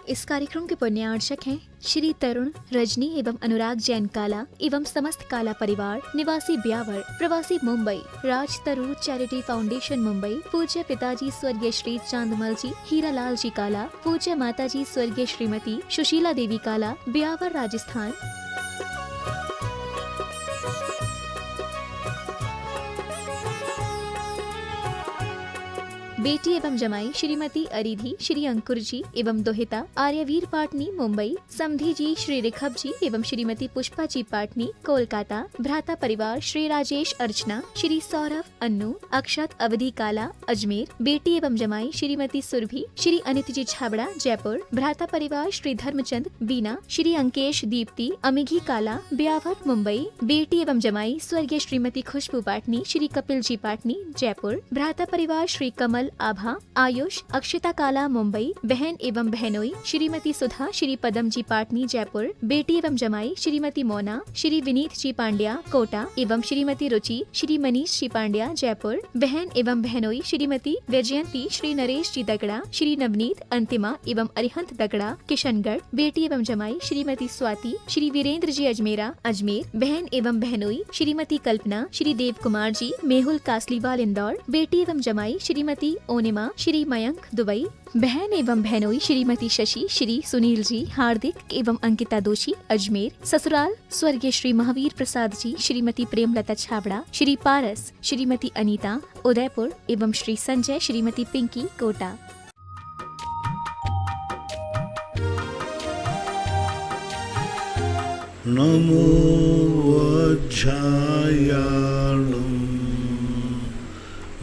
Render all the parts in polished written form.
इस कार्यक्रम के पुण्यार्चक हैं श्री तरुण, रजनी एवं अनुराग जैन काला एवं समस्त काला परिवार, निवासी ब्यावर, प्रवासी मुंबई, राज तरुण चैरिटी फाउंडेशन मुंबई। पूज्य पिताजी स्वर्गीय श्री चांदमल जी, हीरालाल जी काला। पूज्य माताजी स्वर्गीय श्रीमती सुशीला देवी काला, ब्यावर, राजस्थान। बेटी एवं जमाई श्रीमती अरिधि, श्री अंकुर जी एवं दोहिता आर्यवीर पाटनी, मुंबई। समधी जी श्री रिखब जी एवं श्रीमती पुष्पा जी पाटनी, कोलकाता। भ्राता परिवार श्री राजेश अर्चना, श्री सौरभ, अन्नू, अक्षत, अवधि काला, अजमेर। बेटी एवं जमाई श्रीमती सुरभि, श्री अनित जी छाबड़ा, जयपुर। भ्राता परिवार श्री धर्मचंद, बीना, श्री अंकेश, दीप्ति, अमिघी काला, ब्यावर, मुंबई। बेटी एवं जमाई स्वर्गीय श्रीमती खुशबू पाटनी, श्री कपिल जी पाटनी, जयपुर। भ्राता परिवार श्री कमल, आभा, आयुष, अक्षिता काला, मुंबई। बहन एवं बहनोई श्रीमती सुधा, श्री पदम जी पाटनी, जयपुर। बेटी एवं जमाई श्रीमती मोना, श्री विनीत जी पांड्या, कोटा एवं श्रीमती रुचि, श्री मनीष जी पांड्या, जयपुर। बहन एवं बहनोई श्रीमती वैजयंती, श्री नरेश जी दगड़ा, श्री नवनीत, अंतिमा एवं अरिहंत दगड़ा, किशनगढ़। बेटी एवं जमाई श्रीमती स्वाति, श्री वीरेंद्र जी अजमेरा, अजमेर। बहन एवं बहनोई श्रीमती कल्पना, श्री देव कुमार जी, मेहुल, कासलीवाल, इंदौर। बेटी एवं जमाई श्रीमती ओनिमा, श्री मयंक, दुबई। बहन एवं बहनोई श्रीमती शशि, श्री सुनील जी, हार्दिक एवं अंकिता दोषी, अजमेर। ससुराल स्वर्गीय श्री महावीर प्रसाद जी, श्रीमती प्रेमलता छाबड़ा, श्री पारस, श्रीमती अनीता, उदयपुर एवं श्री संजय, श्रीमती पिंकी, कोटा। नमो वज्रायाणं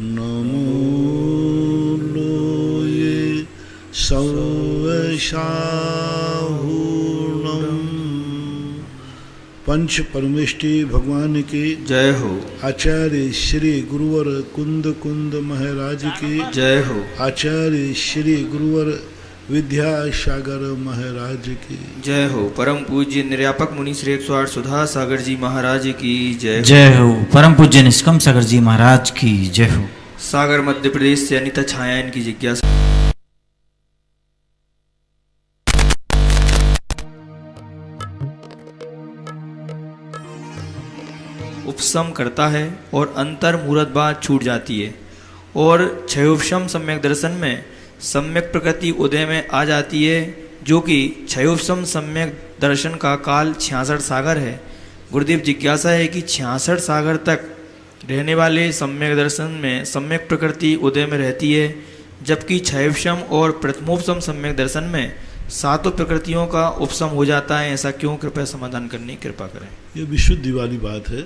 नमो लोये सर्वशाहूर्णं। पंच परमेष्टि भगवान की जय हो। आचार्य श्री गुरुवर कुंद कुंद महाराज की जय हो। आचार्य श्री गुरुवर विद्यासागर महाराज की जय हो। परम पूज्य निर्यापक मुनि श्री 108 सुधा सागर जी महाराज की जय हो। जय हो। परम पूज्य निष्कम सागर जी महाराज की जय हो। सागर मध्य प्रदेश से अनिता छायायन की जिज्ञासा। उपसम करता है और अंतर मुहूर्त बाद छूट जाती है और क्षयोपशम सम्यक दर्शन में सम्यक प्रकृति उदय में आ जाती है, जो कि क्षयोपशम सम्यक दर्शन का काल 66 सागर है। गुरुदेव जिज्ञासा है कि 66 सागर तक रहने वाले सम्यक दर्शन में सम्यक प्रकृति उदय में रहती है, जबकि क्षयोपशम और प्रथमोपशम सम्यक दर्शन में सातों प्रकृतियों का उपशम हो जाता है। ऐसा क्यों? कृपया समाधान करने की कृपा करें। ये विशुद्धि वाली बात है,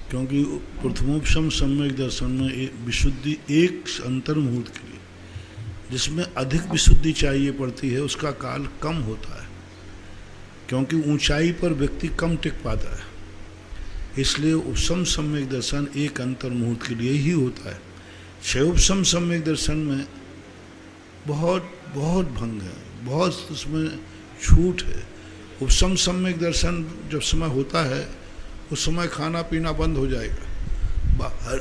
क्योंकि प्रथमोपशम सम्यक दर्शन में विशुद्धि एक अंतर मुहूर्त के लिए, जिसमें अधिक विशुद्धि चाहिए पड़ती है, उसका काल कम होता है, क्योंकि ऊंचाई पर व्यक्ति कम टिक पाता है। इसलिए उपशम सम्यक दर्शन एक अंतर मुहूर्त के लिए ही होता है। क्षयोपशम सम्यक दर्शन में बहुत बहुत भंग है, बहुत उसमें छूट है। उपशम सम्यक दर्शन जब समय होता है, उस समय खाना पीना बंद हो जाएगा, बाहर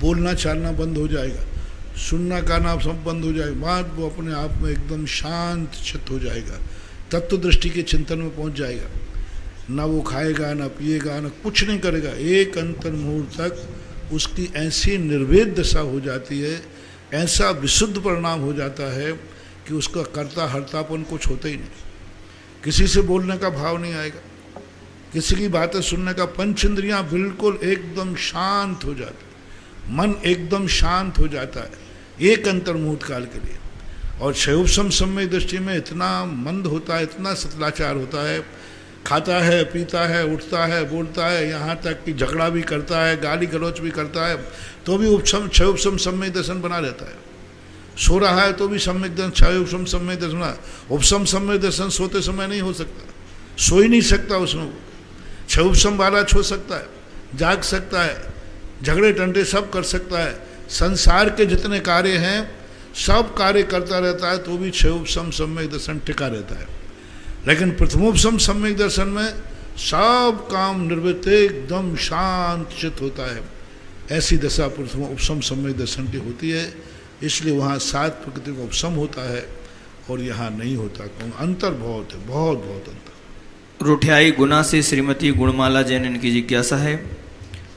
बोलना चालना बंद हो जाएगा, सुनना गाना सब बंद हो जाएगा। बाद वो अपने आप में एकदम शांत चित्त हो जाएगा, तत्व दृष्टि के चिंतन में पहुंच जाएगा। ना वो खाएगा, ना पिएगा, ना कुछ नहीं करेगा। एक अंतर मुहूर्त तक उसकी ऐसी निर्वेद दशा हो जाती है, ऐसा विशुद्ध परिणाम हो जाता है कि उसका कर्ता हर्तापन कुछ होता ही नहीं। किसी से बोलने का भाव नहीं आएगा, किसी की बातें सुनने का, पंच इंद्रियां बिल्कुल एकदम शांत हो जाती, मन एकदम शांत हो जाता है एक अंतर मुहूर्त काल के लिए। और क्षयोपशम सम्यक दृष्टि में इतना मंद होता है, इतना सतलाचार होता है, खाता है, पीता है, उठता है, बोलता है, यहाँ तक कि झगड़ा भी करता है, गाली गलौच भी करता है, तो भी क्षयोपशम सम्यक दर्शन बना रहता है। सो रहा है तो भी सम्यक दर्शन, क्षयोपशम सम्यक दर्शन। उपशम सम्यक दर्शन सोते समय नहीं हो सकता, सो ही नहीं सकता उसमें। क्षयोपशम वाला छो सकता है, जाग सकता है, झगड़े टंटे सब कर सकता है, संसार के जितने कार्य हैं सब कार्य करता रहता है, तो भी क्षयोपशम सम्यक दर्शन टिका रहता है। लेकिन प्रथमोपशम सम्यक दर्शन में सब काम निवृत्त, एकदम शांत चित्त होता है। ऐसी दशा प्रथमोपशम सम्यक दर्शन की होती है। इसलिए वहाँ सात प्रकृति का उपशम होता है और यहाँ नहीं होता। अंतर बहुत है, बहुत बहुत अंतर। रुठियाई गुना से श्रीमती गुणमाला जैन इनकी जिज्ञासा है।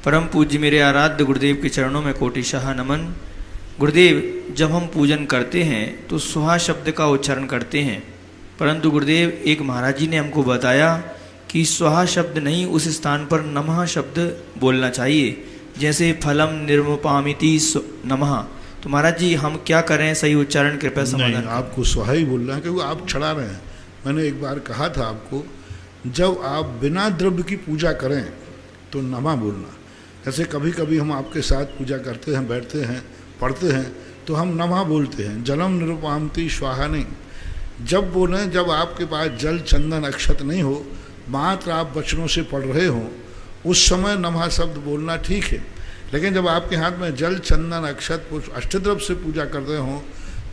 परम पूज्य मेरे आराध्य गुरुदेव के चरणों में कोटिशाह नमन। गुरुदेव, जब हम पूजन करते हैं तो स्वाहा शब्द का उच्चारण करते हैं, परंतु गुरुदेव एक महाराज जी ने हमको बताया कि स्वाहा शब्द नहीं, उस स्थान पर नमः शब्द बोलना चाहिए, जैसे फलम निर्मुपामिति नमः। तो महाराज जी हम क्या करें, सही उच्चारण कृपया समाधान। नहीं, आपको स्वाहा ही बोलना है, क्योंकि आप चढ़ा रहे हैं। मैंने एक बार कहा था आपको, जब आप बिना द्रव्य की पूजा करें तो नमः बोलना। जैसे कभी कभी हम आपके साथ पूजा करते हैं, बैठते हैं, पढ़ते हैं, तो हम नमः बोलते हैं, जलम निरुपामति स्वाहा नहीं। जब बोलें, जब आपके पास जल चंदन अक्षत नहीं हो, मात्र आप वचनों से पढ़ रहे हो, उस समय नमः शब्द बोलना ठीक है। लेकिन जब आपके हाथ में जल चंदन अक्षत अष्टद्रव्य से पूजा करते हो,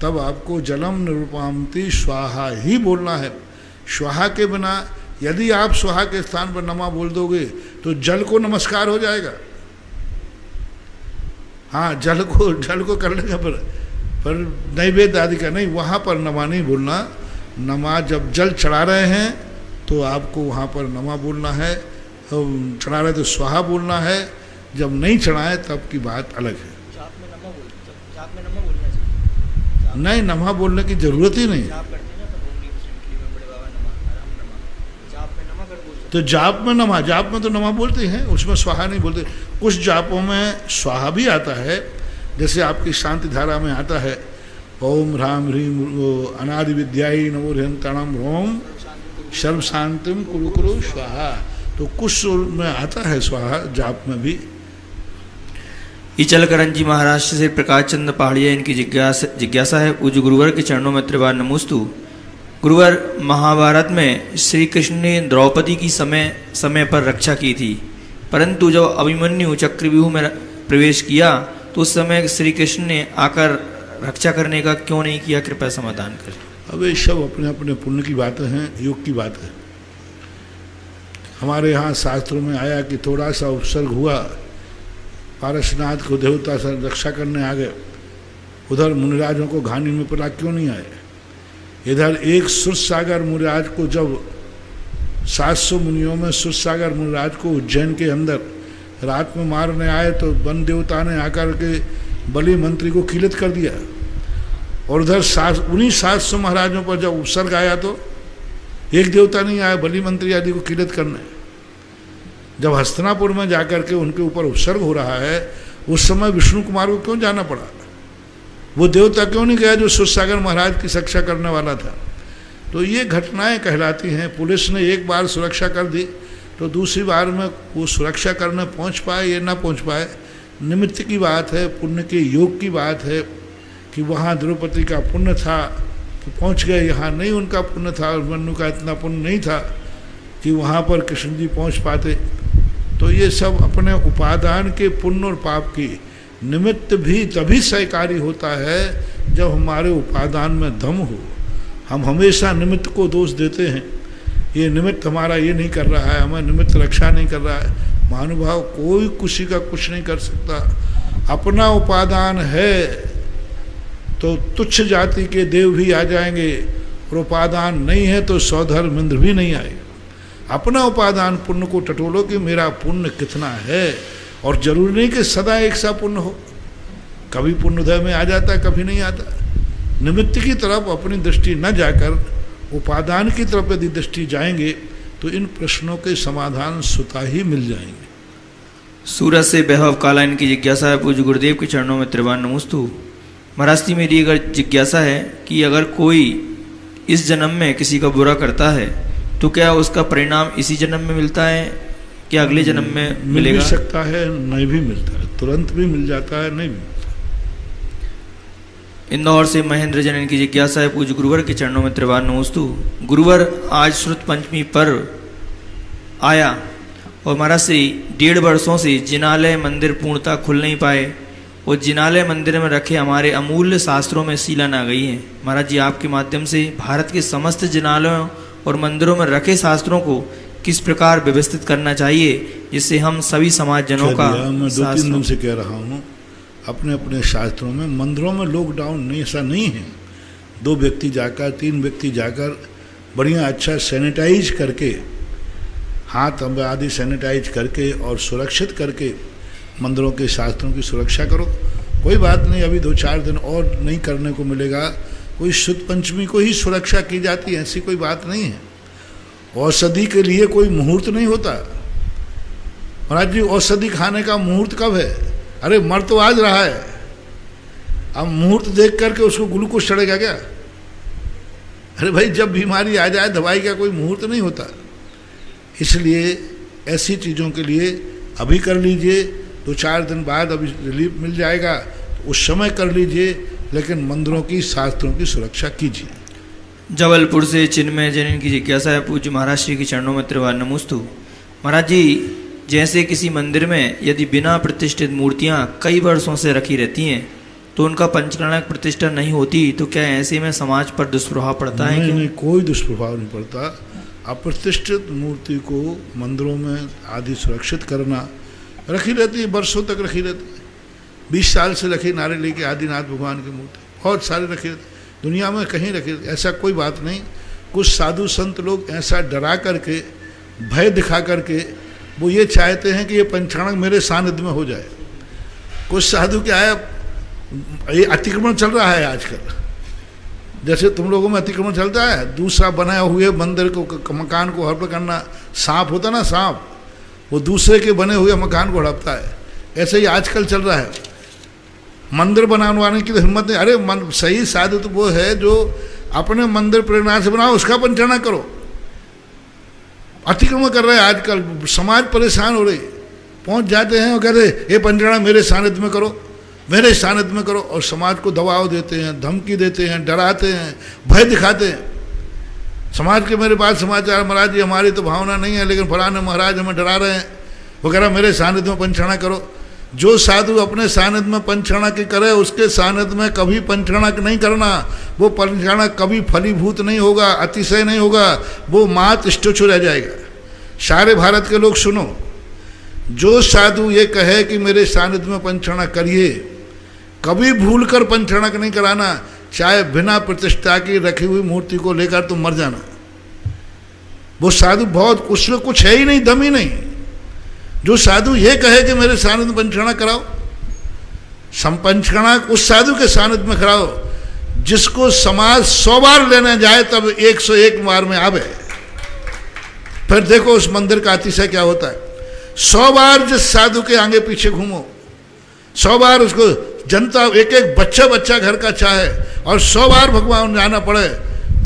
तब आपको जलम निरुपामति स्वाहा ही बोलना है। स्वाहा के बिना यदि आप स्वाहा के स्थान पर नमः बोल दोगे तो जल को नमस्कार हो जाएगा। हाँ, जल को कर लेंगे, पर नैवेद्य आदि का नहीं, वहाँ पर नमः नहीं बोलना। नमः जब जल चढ़ा रहे हैं तो आपको वहाँ पर नमः बोलना है, चढ़ा रहे तो स्वाहा बोलना है, जब नहीं चढ़ाए तब की बात अलग है। नहीं, नमः बोलने की जरूरत ही नहीं। तो जाप में नमः, जाप में तो नमः बोलते हैं, उसमें स्वाहा नहीं बोलते। कुछ जापों में स्वाहा भी आता है, जैसे आपकी शांति धारा में आता है ओम ह्राम ह्रीम अनादि विद्याई नमो ह्यंतणम ओम सर्व शांतिम कुरु कुरु स्वाहा। तो कुछ में आता है स्वाहा, जाप में भी। इचलकरण जी महाराष्ट्र से प्रकाश चंद्र पहाड़िया इनकी जिज्ञासा है। पूज्य गुरुवर के चरणों में त्रिवार नमोस्तु। गुरुवर, महाभारत में श्री कृष्ण ने द्रौपदी की समय पर रक्षा की थी, परंतु जब अभिमन्यु चक्रव्यूह में प्रवेश किया तो उस समय श्री कृष्ण ने आकर रक्षा करने का क्यों नहीं किया, कृपया समाधान करें। अब ये सब अपने अपने पुण्य की बातें हैं, योग की बात है। हमारे यहाँ शास्त्रों में आया कि थोड़ा सा उपसर्ग हुआ, पारसनाथ को देवता से रक्षा करने आ गए, उधर मुनिराजों को घानी में पड़ा क्यों नहीं आए। इधर एक सुरसागर मुनिराज को, जब 700 मुनियों में सुरसागर मुनिराज को उज्जैन के अंदर रात में मारने आए तो वन देवता ने आकर के बलि मंत्री को कीलत कर दिया। और उधर उन्हीं 700 महाराजों पर जब उपसर्ग आया तो एक देवता नहीं आया बलि मंत्री आदि को कीलत करने। जब हस्तिनापुर में जाकर के उनके ऊपर उपसर्ग हो रहा है, उस समय विष्णु कुमार को क्यों जाना पड़ा? वो देवता क्यों नहीं गया जो सुरसागर महाराज की रक्षा करने वाला था? तो ये घटनाएं कहलाती हैं। पुलिस ने एक बार सुरक्षा कर दी तो दूसरी बार में वो सुरक्षा करने पहुंच पाए या ना पहुंच पाए, निमित्त की बात है, पुण्य के योग की बात है कि वहाँ द्रौपदी का पुण्य था कि पहुंच गए, यहाँ नहीं उनका पुण्य था, मनु का इतना पुण्य नहीं था कि वहाँ पर कृष्ण जी पहुँच पाते। तो ये सब अपने उपादान के पुण्य और पाप की निमित्त भी तभी सहकारी होता है जब हमारे उपादान में दम हो। हम हमेशा निमित्त को दोष देते हैं, ये निमित्त हमारा ये नहीं कर रहा है, हमें निमित्त रक्षा नहीं कर रहा है। महानुभाव, कोई किसी का कुछ नहीं कर सकता। अपना उपादान है तो तुच्छ जाति के देव भी आ जाएंगे, और उपादान नहीं है तो सौधर्म इंद्र भी नहीं आएगा। अपना उपादान पुण्य को टटोलो कि मेरा पुण्य कितना है, और जरूरी नहीं कि सदा एक सा पुण्य हो, कभी पुण्योदय में आ जाता है, कभी नहीं आता। निमित्त की तरफ अपनी दृष्टि न जाकर उपादान की तरफ यदि दृष्टि जाएंगे तो इन प्रश्नों के समाधान स्वतः ही मिल जाएंगे। सूरत से वैभव काला इनकी जिज्ञासा है। पूज्य गुरुदेव के चरणों में त्रिवार नमोस्तु। महाराज जी, मेरी अगर जिज्ञासा है कि अगर कोई इस जन्म में किसी का बुरा करता है तो क्या उसका परिणाम इसी जन्म में मिलता है, क्या अगले जन्म में मिलेगा? मिल भी सकता है, नहीं भी मिलता है, तुरंत भी मिल जाता है, नहीं भी मिलता। इंदौर से महेंद्र जन इनकी जिज्ञासा है। पूज्य गुरुवर के चरणों में त्रिवार नमोस्तु। गुरुवर, आज श्रुत पंचमी पर्व आया और महाराज से 1.5 वर्षों से जिनालय मंदिर पूर्णतः खुल नहीं पाए, और जिनालय मंदिर में रखे हमारे अमूल्य शास्त्रों में सीलन आ गई है। महाराज जी, आपके माध्यम से भारत के समस्त जिनालयों और मंदिरों में रखे शास्त्रों को किस प्रकार व्यवस्थित करना चाहिए जिससे हम सभी समाज जनों का। मैं 2-3 दिन से कह रहा हूँ, अपने अपने शास्त्रों में, मंदिरों में लॉकडाउन नहीं, ऐसा नहीं है। 2 व्यक्ति जाकर 3 व्यक्ति जाकर बढ़िया अच्छा सैनिटाइज करके, हाथ आदि सैनिटाइज करके और सुरक्षित करके मंदिरों के शास्त्रों की सुरक्षा करो। कोई बात नहीं, अभी 2-4 दिन और नहीं करने को मिलेगा। कोई शुद्ध पंचमी को ही सुरक्षा की जाती है, ऐसी कोई बात नहीं है। औषधि के लिए कोई मुहूर्त नहीं होता। महाराज जी, औषधि खाने का मुहूर्त कब है? अरे मर तो आज रहा है, अब मुहूर्त देख करके उसको ग्लूकोज चढ़ेगा क्या? अरे भाई, जब बीमारी आ जाए दवाई का कोई मुहूर्त नहीं होता। इसलिए ऐसी चीज़ों के लिए अभी कर लीजिए, 2-4 दिन बाद अभी रिलीफ मिल जाएगा तो उस समय कर लीजिए, लेकिन मंदिरों की शास्त्रों की सुरक्षा कीजिए। जबलपुर से चिन्मय जैन की जिज्ञासा है, पूज्य महाराज श्री के चरणों में त्रिवार नमोस्तु। महाराज जी, जैसे किसी मंदिर में यदि बिना प्रतिष्ठित मूर्तियां कई वर्षों से रखी रहती हैं तो उनका पंचकर्णक प्रतिष्ठा नहीं होती, तो क्या ऐसे में समाज पर दुष्प्रभाव पड़ता है? नहीं, कोई दुष्प्रभाव नहीं पड़ता। अप्रतिष्ठित मूर्ति को मंदिरों में आदि सुरक्षित करना, रखी रहती है, वर्षों तक रखी रहती है। 20 साल से रखी नारेली के आदिनाथ भगवान की मूर्ति बहुत सारे रखी रहती, दुनिया में कहीं रखी, ऐसा कोई बात नहीं। कुछ साधु संत लोग ऐसा डरा करके, भय दिखा करके वो ये चाहते हैं कि ये पंचकर्णक मेरे सानिध्य में हो जाए। कुछ साधु क्या है, ये अतिक्रमण चल रहा है आजकल, जैसे तुम लोगों में अतिक्रमण चलता है, दूसरा बनाए हुए मंदिर को, मकान को हड़प करना। सांप होता ना, सांप, वो दूसरे के बने हुए मकान को हड़पता है। ऐसे ही आजकल चल रहा है। मंदिर बनवाने की तो हिम्मत नहीं। अरे सही साधु तो वो है जो अपने मंदिर प्रेरणा से बनाओ, उसका पंचकर्णक करो। अतिक्रमण कर रहे हैं आजकल, समाज परेशान हो रही, पहुंच जाते हैं और कहते ये पंचकर्णक मेरे सानिध्य में करो, मेरे सानिध्य में करो, और समाज को दबाव देते हैं, धमकी देते हैं, डराते हैं, भय दिखाते हैं। समाज के मेरे पास समाचार, महाराज जी हमारी तो भावना नहीं है, लेकिन फलाने महाराज हमें डरा रहे हैं, वो कह रहा मेरे सानिध्य में पंचकर्णक करो। जो साधु अपने सानिध्य में पंचकर्णक करे, उसके सानिध्य में कभी पंचकर्णक नहीं करना। वो पंचकर्णक कभी फलीभूत नहीं होगा, अतिशय नहीं होगा, वो मात स्टोचो रह जाएगा। सारे भारत के लोग सुनो, जो साधु ये कहे कि मेरे सानिध्य में पंचकर्णक करिए, कभी भूलकर पंचकर्णक नहीं कराना, चाहे बिना प्रतिष्ठा की रखी हुई मूर्ति को लेकर तुम मर जाना। वो साधु बहुत, उसमें कुछ है ही नहीं, दम ही नहीं। जो साधु ये कहे कि मेरे सानिध्य में पंचकर्णक कराओ, पंचकर्णक उस साधु के सानिध्य में कराओ जिसको समाज 100 बार लेने जाए तब 101 बार में आवे। फिर देखो उस मंदिर का अतिशय क्या होता है। 100 बार जिस साधु के आगे पीछे घूमो, 100 बार उसको जनता, एक एक बच्चा घर का चाहे, और 100 बार भगवान जाना पड़े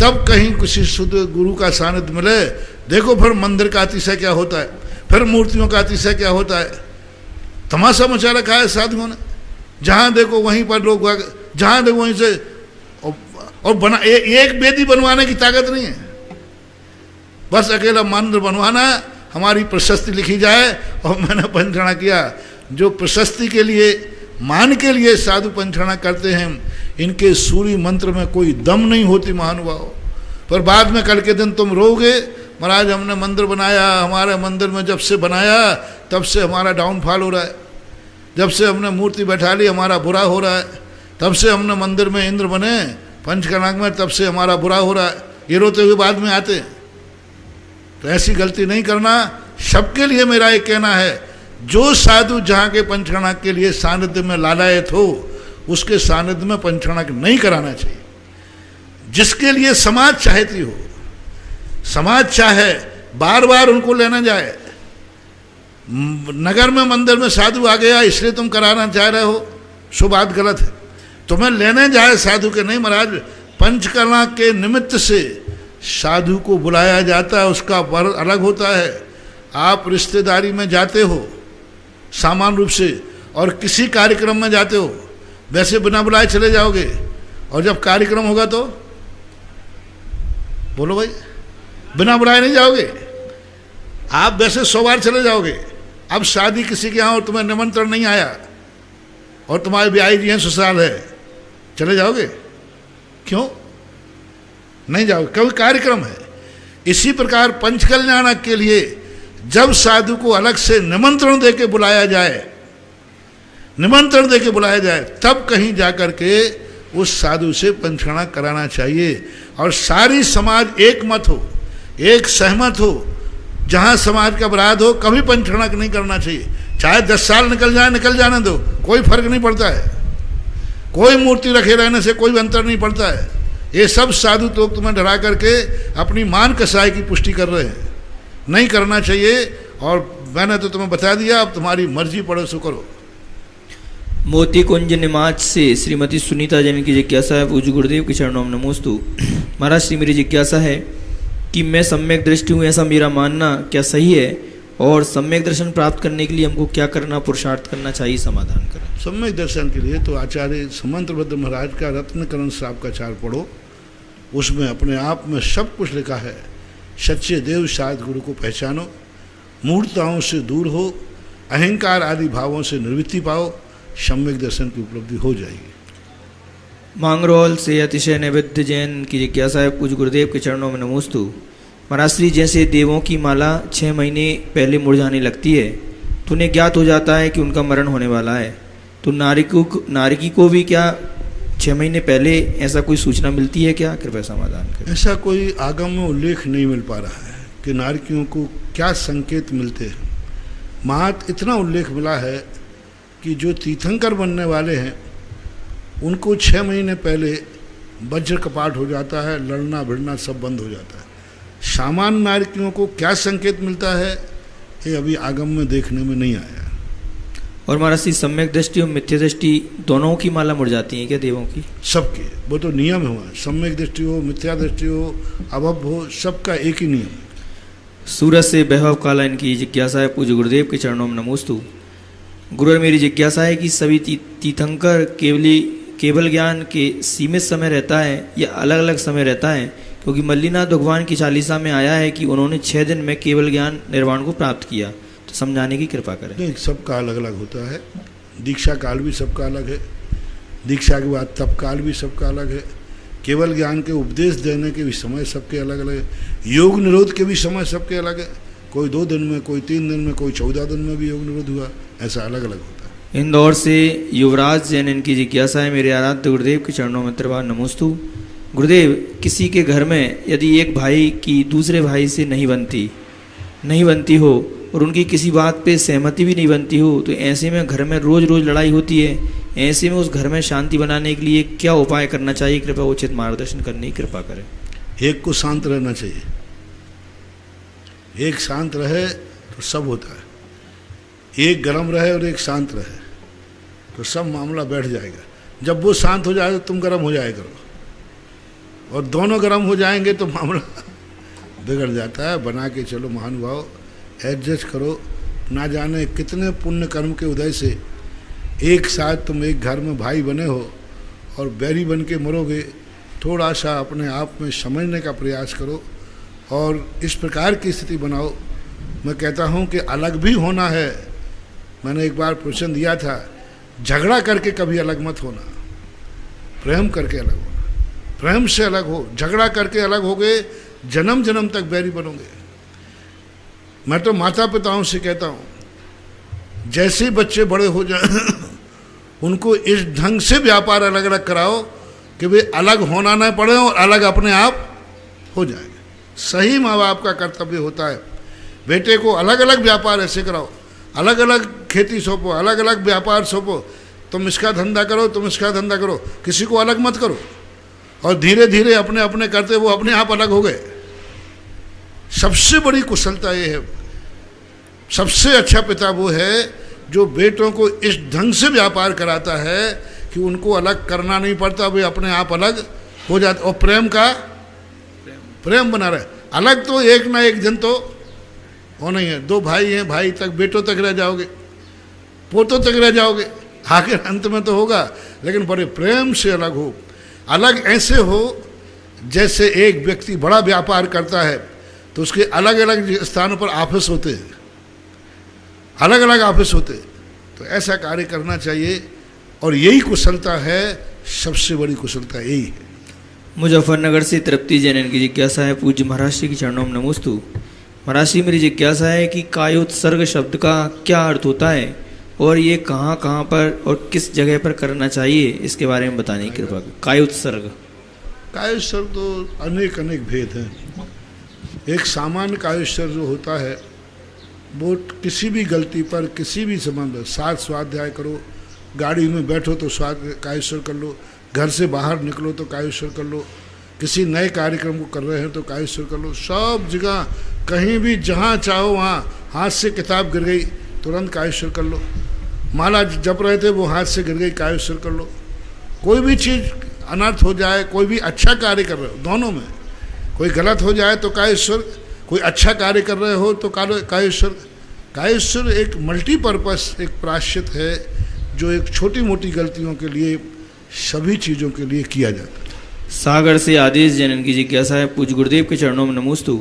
तब कहीं किसी शुद्ध गुरु का सानिध्य मिले। देखो फिर मंदिर का अतिशय क्या होता है, फिर मूर्तियों का अतिशय क्या होता है। तमाशा मचा रखा है साधुओं ने, जहाँ देखो वहीं पर लोग, जहाँ देखो वहीं से, और बना एक वेदी बनवाने की ताकत नहीं है। बस अकेला मंदिर बनवाना, हमारी प्रशस्ति लिखी जाए और मैंने पंचकर्णक किया। जो प्रशस्ति के लिए, मान के लिए साधु पंचकर्णक करते हैं, इनके सूर्य मंत्र में कोई दम नहीं होती महानुभाव। पर बाद में कल के दिन तुम रोगे, महाराज हमने मंदिर बनाया, हमारे मंदिर में जब से बनाया तब से हमारा डाउनफॉल हो रहा है, जब से हमने मूर्ति बैठा ली हमारा बुरा हो रहा है, तब से हमने मंदिर में इंद्र बने पंचकर्णक में तब से हमारा बुरा हो रहा है। ये रोते हुए बाद में आते हैं। तो ऐसी गलती नहीं करना। सबके लिए मेरा एक कहना है, जो साधु जहाँ के पंचकर्णक के लिए सानिध्य में लालायत हो, उसके सानिध्य में पंचकर्णक नहीं कराना चाहिए। जिसके लिए समाज चाहती हो, समाज चाहे बार बार उनको लेना जाए। नगर में मंदिर में साधु आ गया इसलिए तुम कराना चाह रहे हो, सो बात गलत है। तुम्हें लेने जाए साधु के नहीं, महाराज पंचकर्णक के निमित्त से साधु को बुलाया जाता है, उसका वर्ग अलग होता है। आप रिश्तेदारी में जाते हो सामान्य रूप से, और किसी कार्यक्रम में जाते हो, वैसे बिना बुलाए चले जाओगे, और जब कार्यक्रम होगा तो बोलो भाई, बिना बुलाए नहीं जाओगे आप, वैसे 100 बार चले जाओगे। अब शादी किसी के यहाँ और तुम्हें निमंत्रण नहीं आया और तुम्हारे ब्याह जी हैं, ससुराल है, चले जाओगे? क्यों नहीं जाओगे? क्योंकि कार्यक्रम है। इसी प्रकार पंचकल्याणक के लिए जब साधु को अलग से निमंत्रण देके बुलाया जाए, निमंत्रण देके बुलाया जाए, तब कहीं जाकर के उस साधु से पंचकर्मा कराना चाहिए। और सारी समाज एक मत हो, एक सहमत हो, जहां समाज का अपराध हो कभी पंचकर्मा नहीं करना चाहिए। चाहे 10 साल निकल जाने दो, कोई फर्क नहीं पड़ता है। कोई मूर्ति रखे रहने से कोई अंतर नहीं पड़ता है। ये सब साधु तो तुम्हें डरा करके अपनी मान कसाई की पुष्टि कर रहे हैं, नहीं करना चाहिए। और मैंने तो तुम्हें बता दिया, अब तुम्हारी मर्जी पड़ो सो करो। मोती कुंज निमाच से श्रीमती सुनीता जैन की जिज्ञासा है, पूज्य गुरुदेव के चरणों में नमोस्तु। महाराज श्री मेरी जिज्ञासा है कि मैं सम्यक दृष्टि हूँ, ऐसा मेरा मानना क्या सही है? और सम्यक दर्शन प्राप्त करने के लिए हमको क्या करना, पुरुषार्थ करना चाहिए? समाधान करें। सम्यक दर्शन के लिए तो आचार्य समंतभद्र महाराज का रत्नकरण साहब का चार पढ़ो, उसमें अपने आप में सब कुछ लिखा है। सच्चे देव शायद गुरु को पहचानो, मूर्ताओं से दूर हो, अहंकार आदि भावों से निवृत्ति पाओ, सम्यक दर्शन की उपलब्धि हो जाएगी। मांगरोल से अतिशय नैवेद्य जैन की जिज्ञासा है, पूज्य गुरुदेव के चरणों में नमोस्तु। महाराज श्री, जैसे देवों की माला 6 महीने पहले मुरझाने लगती है तो उन्हें ज्ञात हो जाता है कि उनका मरण होने वाला है, तो नारिकी को भी क्या 6 महीने पहले ऐसा कोई सूचना मिलती है क्या? कृपया समाधान करें। ऐसा कोई आगम में उल्लेख नहीं मिल पा रहा है कि नारिकियों को क्या संकेत मिलते हैं। मात इतना उल्लेख मिला है कि जो तीर्थंकर बनने वाले हैं उनको 6 महीने पहले वज्र कपाट हो जाता है, लड़ना भिड़ना सब बंद हो जाता है। सामान्य नारिकियों को क्या संकेत मिलता है ये अभी आगम में देखने में नहीं आया। और महाराज श्री, सम्यक दृष्टि और मिथ्या दृष्टि दोनों की माला मुड़ जाती है क्या देवों की? सबके, वो तो नियम हुआ। सम्यक दृष्टि हो, मिथ्या दृष्टि हो, अभव हो, सबका एक ही नियम है। सूरज से वैभव काला इनकी जिज्ञासा है, पूज्य गुरुदेव के चरणों में नमोस्तु। गुरु, मेरी जिज्ञासा है कि सभी तीर्थंकर केवल ज्ञान के सीमित समय रहता है या अलग अलग समय रहता है? क्योंकि मल्लीनाथ भगवान की चालीसा में आया है कि उन्होंने 6 दिन में केवल ज्ञान निर्वाण को प्राप्त किया, तो समझाने की कृपा करें। नहीं, सबका अलग अलग होता है। दीक्षा काल भी सबका अलग है, दीक्षा के बाद तप काल भी सबका अलग है, केवल ज्ञान के उपदेश देने के भी समय सबके अलग अलग है, योग निरोध के भी समय सबके अलग है। कोई 2 दिन में, कोई 3 दिन में, कोई 14 दिन में भी योग निरोध हुआ, ऐसा अलग अलग होता है। इंदौर से युवराज जैन इनकी जिज्ञासा है, मेरे आराध्य गुरुदेव के चरणों में त्रिवार नमोस्तु। गुरुदेव, किसी के घर में यदि एक भाई की दूसरे भाई से नहीं बनती हो और उनकी किसी बात पे सहमति भी नहीं बनती हो, तो ऐसे में घर में रोज रोज लड़ाई होती है। ऐसे में उस घर में शांति बनाने के लिए क्या उपाय करना चाहिए? कृपया उचित मार्गदर्शन करने की कृपा करें। एक को शांत रहना चाहिए, एक शांत रहे तो सब होता है। एक गर्म रहे और एक शांत रहे तो सब मामला बैठ जाएगा। जब वो शांत हो जाए तो तुम गर्म हो जाए करो, और दोनों गर्म हो जाएंगे तो मामला बिगड़ जाता है। बना के चलो महानुभाव, एडजस्ट करो। ना जाने कितने पुण्य कर्म के उदय से एक साथ तुम एक घर में भाई बने हो और बैरी बन के मरोगे। थोड़ा सा अपने आप में समझने का प्रयास करो और इस प्रकार की स्थिति बनाओ। मैं कहता हूँ कि अलग भी होना है। मैंने एक बार प्रश्न दिया था, झगड़ा करके कभी अलग मत होना, प्रेम करके अलग होना। प्रेम से अलग हो, झगड़ा करके अलग हो गए, जन्म जन्म तक बैरी बनोगे। मैं तो माता पिताओं से कहता हूँ, जैसे बच्चे बड़े हो जाए उनको इस ढंग से व्यापार अलग अलग कराओ कि वे अलग होना न पड़े और अलग अपने आप हो जाएंगे। सही माँ बाप का कर्तव्य होता है। बेटे को अलग अलग व्यापार ऐसे कराओ, अलग अलग खेती सौंपो, अलग अलग व्यापार सौंपो। तुम इसका धंधा करो, तुम इसका धंधा करो, किसी को अलग मत करो। और धीरे धीरे अपने अपने करते वो अपने आप अलग हो गए। सबसे बड़ी कुशलता ये है, सबसे अच्छा पिता वो है जो बेटों को इस ढंग से व्यापार कराता है कि उनको अलग करना नहीं पड़ता, वे अपने आप अलग हो जाते। और प्रेम बना रहे। अलग तो एक ना एक दिन तो होना ही है। 2 भाई हैं, भाई तक बेटों तक रह जाओगे, पोतों तक रह जाओगे, आखिर अंत में तो होगा। लेकिन बड़े प्रेम से अलग हो। अलग ऐसे हो जैसे एक व्यक्ति बड़ा व्यापार करता है तो उसके अलग अलग स्थानों पर ऑफिस होते हैं, अलग अलग ऑफिस होते हैं। तो ऐसा कार्य करना चाहिए और यही कुशलता है, सबसे बड़ी कुशलता यही है। मुजफ्फरनगर से तृप्ति जैन की जिज्ञासा है, पूज्य महाराज श्री के चरणों में नमोस्तु। महाराज श्री, मेरी जिज्ञासा है कि कायोत्सर्ग शब्द का क्या अर्थ होता है और ये कहाँ कहाँ पर और किस जगह पर करना चाहिए, इसके बारे में बताने की कृपा करें। कायोत्सर्ग। कायोत्सर्ग तो अनेक अनेक भेद हैं। एक सामान्य कायोत्सर्ग जो होता है वो किसी भी गलती पर किसी भी समय में स्वाध्याय करो, गाड़ी में बैठो तो कायोत्सर्ग कर लो, घर से बाहर निकलो तो कायोत्सर्ग कर लो, किसी नए कार्यक्रम को कर रहे हैं तो कायोत्सर्ग कर लो। सब जगह कहीं भी जहाँ चाहो वहाँ हाथ से किताब गिर गई तुरंत कायोत्सर्ग कर लो, माला जप रहे थे वो हाथ से गिर गई कायोत्सर्ग कर लो। कोई भी चीज़ अनर्थ हो जाए, कोई भी अच्छा कार्य कर रहे हो, दोनों में कोई गलत हो जाए तो कायोत्सर्ग, कोई अच्छा कार्य कर रहे हो तो कायोत्सर्ग। कायोत्सर्ग एक मल्टीपर्पस एक प्रायश्चित है जो एक छोटी मोटी गलतियों के लिए सभी चीज़ों के लिए किया जाता है। सागर से आदेश जनन की जिज्ञासा है। पूज्य गुरुदेव के चरणों में नमोस्तु।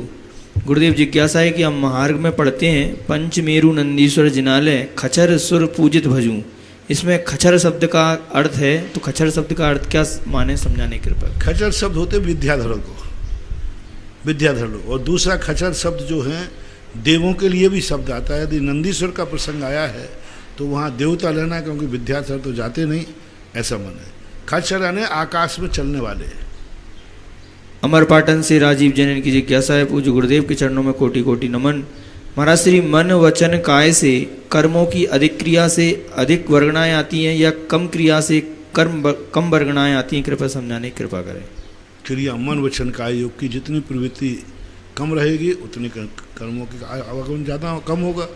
गुरुदेव जिज्ञासा है कि हम महार्ग में पढ़ते हैं पंचमेरु नंदीश्वर जिनालय खचर सुर पूजित भजूं, इसमें खचर शब्द का अर्थ है, तो खचर शब्द का अर्थ क्या माने, समझाने की कृपा। खचर शब्द होते विद्याधरों को, विद्याधर लोग। और दूसरा खचर शब्द जो है देवों के लिए भी शब्द आता है। यदि नंदीश्वर का प्रसंग आया है तो वहाँ देवता लेना, क्योंकि विद्याधर तो जाते नहीं, ऐसा मन है। खचर यानी आकाश में चलने वाले। अमरपाटन से राजीव जनन की जिज्ञासा है। पूज्य गुरुदेव के चरणों में कोटि कोटि नमन। महाराज श्री मन वचन काय से कर्मों की अधिक क्रिया से अधिक वर्गणाएं आती हैं या कम क्रिया से कम वर्गणाएं आती हैं, कृपया समझाने की कृपा करें। क्रिया मन वचन काय योग की जितनी प्रवृत्ति कम रहेगी उतनी कर्मों की आवागमन ज़्यादा कम होगा।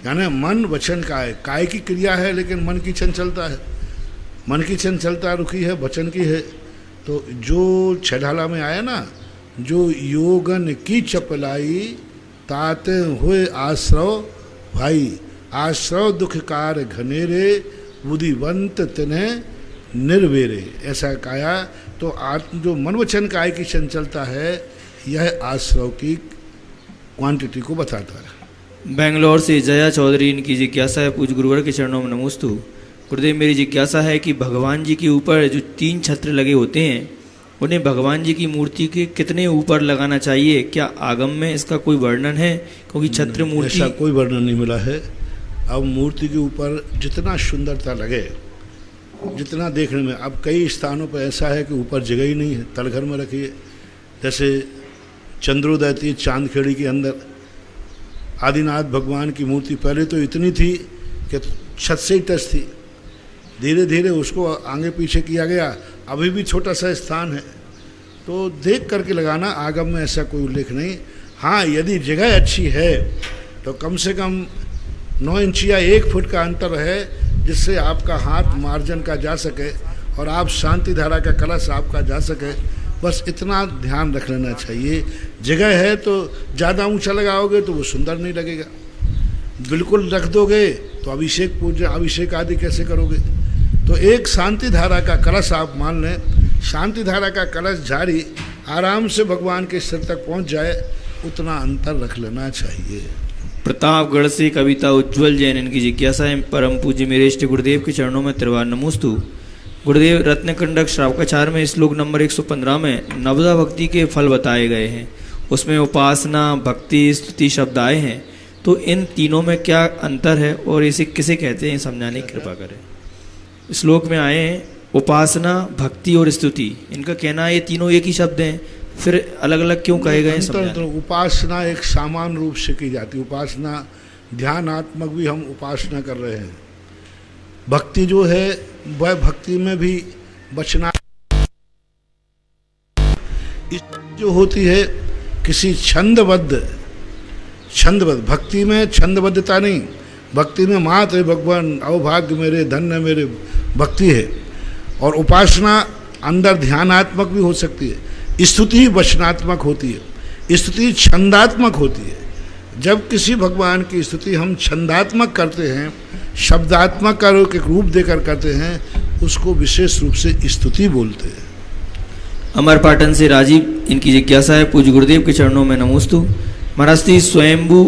यानी मन वचन काय की क्रिया है लेकिन मन की चंचलता है, मन की चंचलता रुकी है, वचन की है। तो जो छठाला में आया ना, जो योगन की चपलाई ताते हुए आश्रव भाई, आश्रव दुखकार घनेरे बुद्धिवंत तिन्हें निर्वेरे, ऐसा कहा। तो जो मन वचन काय की चंचलता है यह आश्रव की क्वांटिटी को बताता है। बेंगलोर से जया चौधरी, इनकी जिज्ञासा है। पूज्य गुरुवर के चरणों में नमोस्तु। गुरुदेव मेरी जिज्ञासा है कि भगवान जी के ऊपर जो 3 छत्र लगे होते हैं उन्हें भगवान जी की मूर्ति के कितने ऊपर लगाना चाहिए, क्या आगम में इसका कोई वर्णन है? क्योंकि छत्र मूर्ति ऐसा कोई वर्णन नहीं मिला है। अब मूर्ति के ऊपर जितना सुंदरता लगे, जितना देखने में, अब कई स्थानों पर ऐसा है कि ऊपर जगह ही नहीं है, तलघर में रखिए। जैसे चंद्रोदय थी चांदखेड़ी के अंदर, आदिनाथ भगवान की मूर्ति पहले तो इतनी थी कि छत से ही टच थी, धीरे धीरे उसको आगे पीछे किया गया, अभी भी छोटा सा स्थान है। तो देख करके लगाना, आगम में ऐसा कोई उल्लेख नहीं। हाँ, यदि जगह अच्छी है तो कम से कम 9 इंच या 1 फुट का अंतर है जिससे आपका हाथ मार्जन का जा सके और आप शांति धारा का कलश आपका जा सके, बस इतना ध्यान रख लेना चाहिए। जगह है तो ज़्यादा ऊंचा लगाओगे तो वो सुंदर नहीं लगेगा, बिल्कुल रख दोगे तो अभिषेक पूजा अभिषेक आदि कैसे करोगे। तो एक शांति धारा का कलश आप मान लें, शांति धारा का कलश जारी आराम से भगवान के सिर तक पहुंच जाए, उतना अंतर रख लेना चाहिए। प्रतापगढ़ से कविता उज्ज्वल जैन, इनकी जिज्ञासा है। परम पूज्य मेरे इष्ट गुरुदेव के चरणों में त्रिवार नमोस्तु। गुरुदेव रत्नकंडक श्रावकाचार में श्लोक नंबर 115 में नवदा भक्ति के फल बताए गए हैं, उसमें उपासना भक्ति स्तुति शब्द आए हैं, तो इन तीनों में क्या अंतर है और इसे किसे कहते हैं, समझाने की कृपा करें। श्लोक में आए हैं उपासना भक्ति और स्तुति, इनका कहना है ये तीनों एक ही शब्द हैं, फिर अलग अलग क्यों कहे गए? तो उपासना एक सामान्य रूप से की जाती है, उपासना ध्यानात्मक भी हम उपासना कर रहे हैं। भक्ति जो है वह भक्ति में भी बचना जो होती है किसी छंदबद्ध भक्ति में छंदबद्धता नहीं, भक्ति में मात्र भगवान अवभाग्य मेरे धन्य मेरे भक्ति है। और उपासना अंदर ध्यानात्मक भी हो सकती है, स्तुति वचनात्मक होती है, स्तुति छंदात्मक होती है। जब किसी भगवान की स्तुति हम छंदात्मक करते हैं, शब्दात्मक का एक रूप देकर करते हैं, उसको विशेष रूप से स्तुति बोलते हैं। अमरपाटन से राजीव, इनकी जिज्ञासा है। पूज्य गुरुदेव के चरणों में नमोस्तु। महाराज श्री स्वयंभू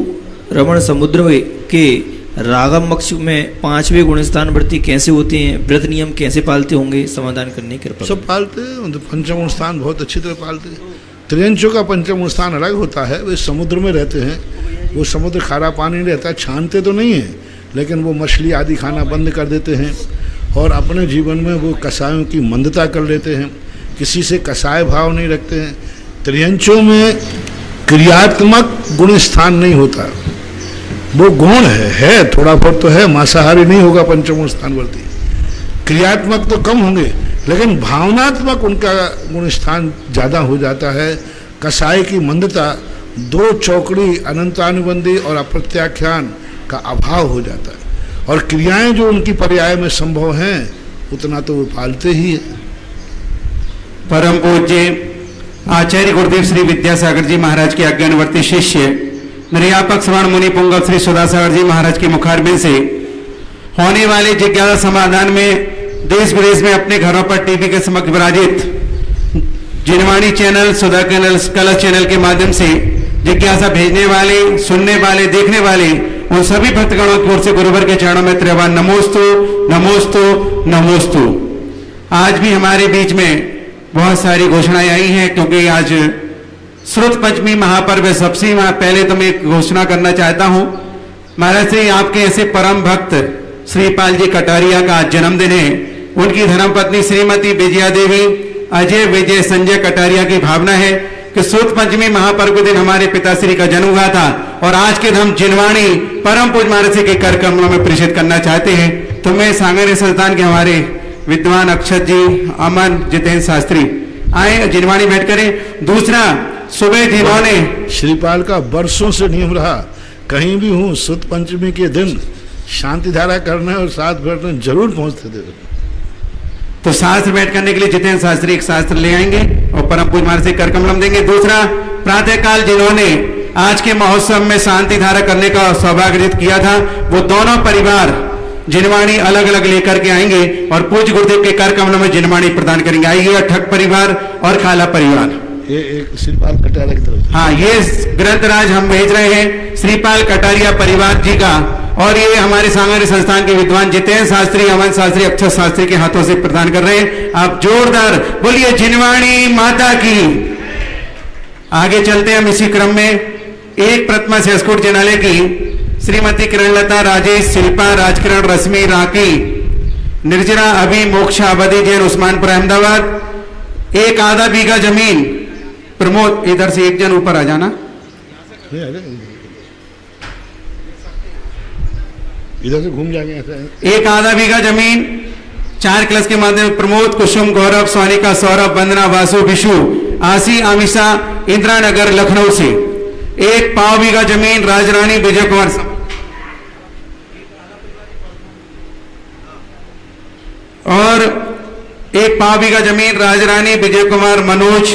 रमण समुद्र के रागम मक्ष में 5वें गुणस्थान व्रती कैसे होते हैं, व्रत नियम कैसे पालते होंगे, समाधान करने की कृपा। सब पालते हैं, पंचम स्थान बहुत अच्छी तरह पालते हैं। त्रियंचों का पंचम स्थान अलग होता है, वे समुद्र में रहते हैं, वो समुद्र खारा पानी रहता है, छानते तो नहीं है लेकिन वो मछली आदि खाना बंद कर देते हैं और अपने जीवन में वो कसायों की मंदता कर लेते हैं, किसी से कसाय भाव नहीं रखते हैं। त्रियंचों में क्रियात्मक गुण स्थान नहीं होता, वो गुण है थोड़ा बहुत तो है, मांसाहारी नहीं होगा पंचम स्थानवर्ती, क्रियात्मक तो कम होंगे, लेकिन भावनात्मक उनका गुण स्थान ज़्यादा हो जाता है। कसाय की मंदता, दो चौकड़ी अनंतानुबंधी और अप्रत्याख्यान का अभाव हो जाता है, और क्रियाएं जो उनकी पर्याय में संभव हैं उतना तो वो पालते ही है। परम पूज्य आचार्य गुरुदेव श्री विद्यासागर जी महाराज के आज्ञानुवर्ती शिष्य निर्यापक श्रवण मुनि पुंगव श्री सुधासागर जी महाराज के मुखारबिंद से होने वाले जिज्ञासा समाधान में देश विदेश में अपने घरों पर टीवी के समक्ष विराजित जिनवाणी चैनल, सुधा कलश चैनल के माध्यम से जिज्ञासा भेजने वाले, सुनने वाले, देखने वाले उन सभी भक्तगणों की ओर से गुरुवर के चरणों में त्रिवार नमोस्तु नमोस्तु नमोस्तु। आज भी हमारे बीच में बहुत सारी घोषणाएं आई हैं, क्योंकि आज श्रुत पंचमी महापर्व है। सबसे पहले तो मैं घोषणा करना चाहता हूं, महाराज श्री आपके ऐसे परम भक्त श्रीपाल जी कटारिया का आज जन्मदिन है। उनकी धर्मपत्नी श्रीमती विजया देवी अजय विजय संजय कटारिया की भावना है कि श्रुत पंचमी महापर्व के दिन हमारे पिताश्री का जन्म हुआ था, और आज के हम जिनवाणी परम पूज्य महाराज जी के कर कमलों में प्रेषित करना चाहते हैं। तो मैं सांगरी संस्थान के हमारे विद्वान अक्षत जी, अमन, जितेंद्र शास्त्री आए, जिनवाणी भेंट करें। दूसरा, सुबह जिन्होंने श्रीपाल का वर्षों से नियम रहा, कहीं भी हूँ शुद्ध पंचमी के दिन शांति धारा करना और साथ बैठना जरूर पहुंचते थे। तो शास्त्र भेंट करने के लिए जितेंद्र शास्त्री एक शास्त्र ले आएंगे और परम पूज्य महाराज से कर कमलम देंगे। दूसरा, प्रातःकाल जिन्होंने आज के महोत्सव में शांति धारा करने का सौभाग्य किया था, वो दोनों परिवार जिनवाणी अलग अलग लेकर के आएंगे और पूज्य गुरुदेव के कर कमलों में जिनवाणी प्रदान करेंगे। आइए, ठग परिवार और खाला परिवार, ये एक श्रीपाल कटारिया की तरफ। हाँ, ये ग्रंथराज हम भेज रहे हैं श्रीपाल कटारिया परिवार जी का, और ये हमारे सांगरी संस्थान के विद्वान जितेंद्र शास्त्री, अमन शास्त्री, अक्षत शास्त्री के हाथों से प्रदान कर रहे हैं। आप जोरदार बोलिए जिनवाणी माता की। आगे चलते हैं हम इसी क्रम में। एक प्रतिमा से अस्कुट जिनालय की श्रीमती किरणलता, राजेश, शिल्पा, राजकिरण, रश्मि, राकी, निर्जरा, अभी, मोक्षा, अवधि जैन, उस्मानपुर, अहमदाबाद। एक आधा बीघा जमीन, प्रमोद इधर से एक जन ऊपर आ जाना, इधर से घूम जाएंगे। एक आधा बीघा जमीन 4 क्लस के माध्यम प्रमोद, कुसुम, गौरव, सोनिका, सौरभ, वंदना, वासु, विशु, आशी, आमिषा, इंदिरा नगर, लखनऊ से। एक पाव बीघा जमीन राजरानी विजय कुमार, और एक पाव बीघा जमीन राजरानी विजय कुमार, मनोज,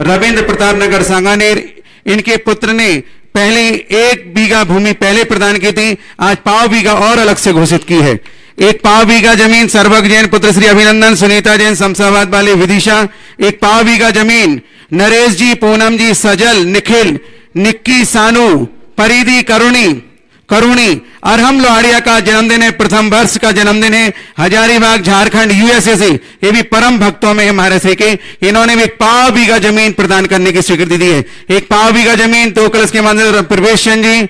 रविंद्र प्रताप नगर, सांगानेर। इनके पुत्र ने पहले 1 बीघा भूमि पहले प्रदान की थी, आज पाव बीघा और अलग से घोषित की है। एक पाव बीघा जमीन सर्वक जैन, पुत्र श्री अभिनंदन, सुनीता जैन, शमशाबाद वाले विदिशा। एक पाव बीघा जमीन नरेश जी, पूनम जी, सजल, निखिल, निक्की, सानू, परिधि, करुणी। अरहम लोहाड़िया का जन्मदिन है, प्रथम वर्ष का जन्मदिन है, हजारीबाग, झारखंड, यूएसए से। ये भी परम भक्तों में है महाराज श्री के। इन्होंने भी 1 पाव बीघा जमीन प्रदान करने की स्वीकृति दी है। 1 पाव बीघा जमीन 2 कलश के माध्यम प्रवेश जी,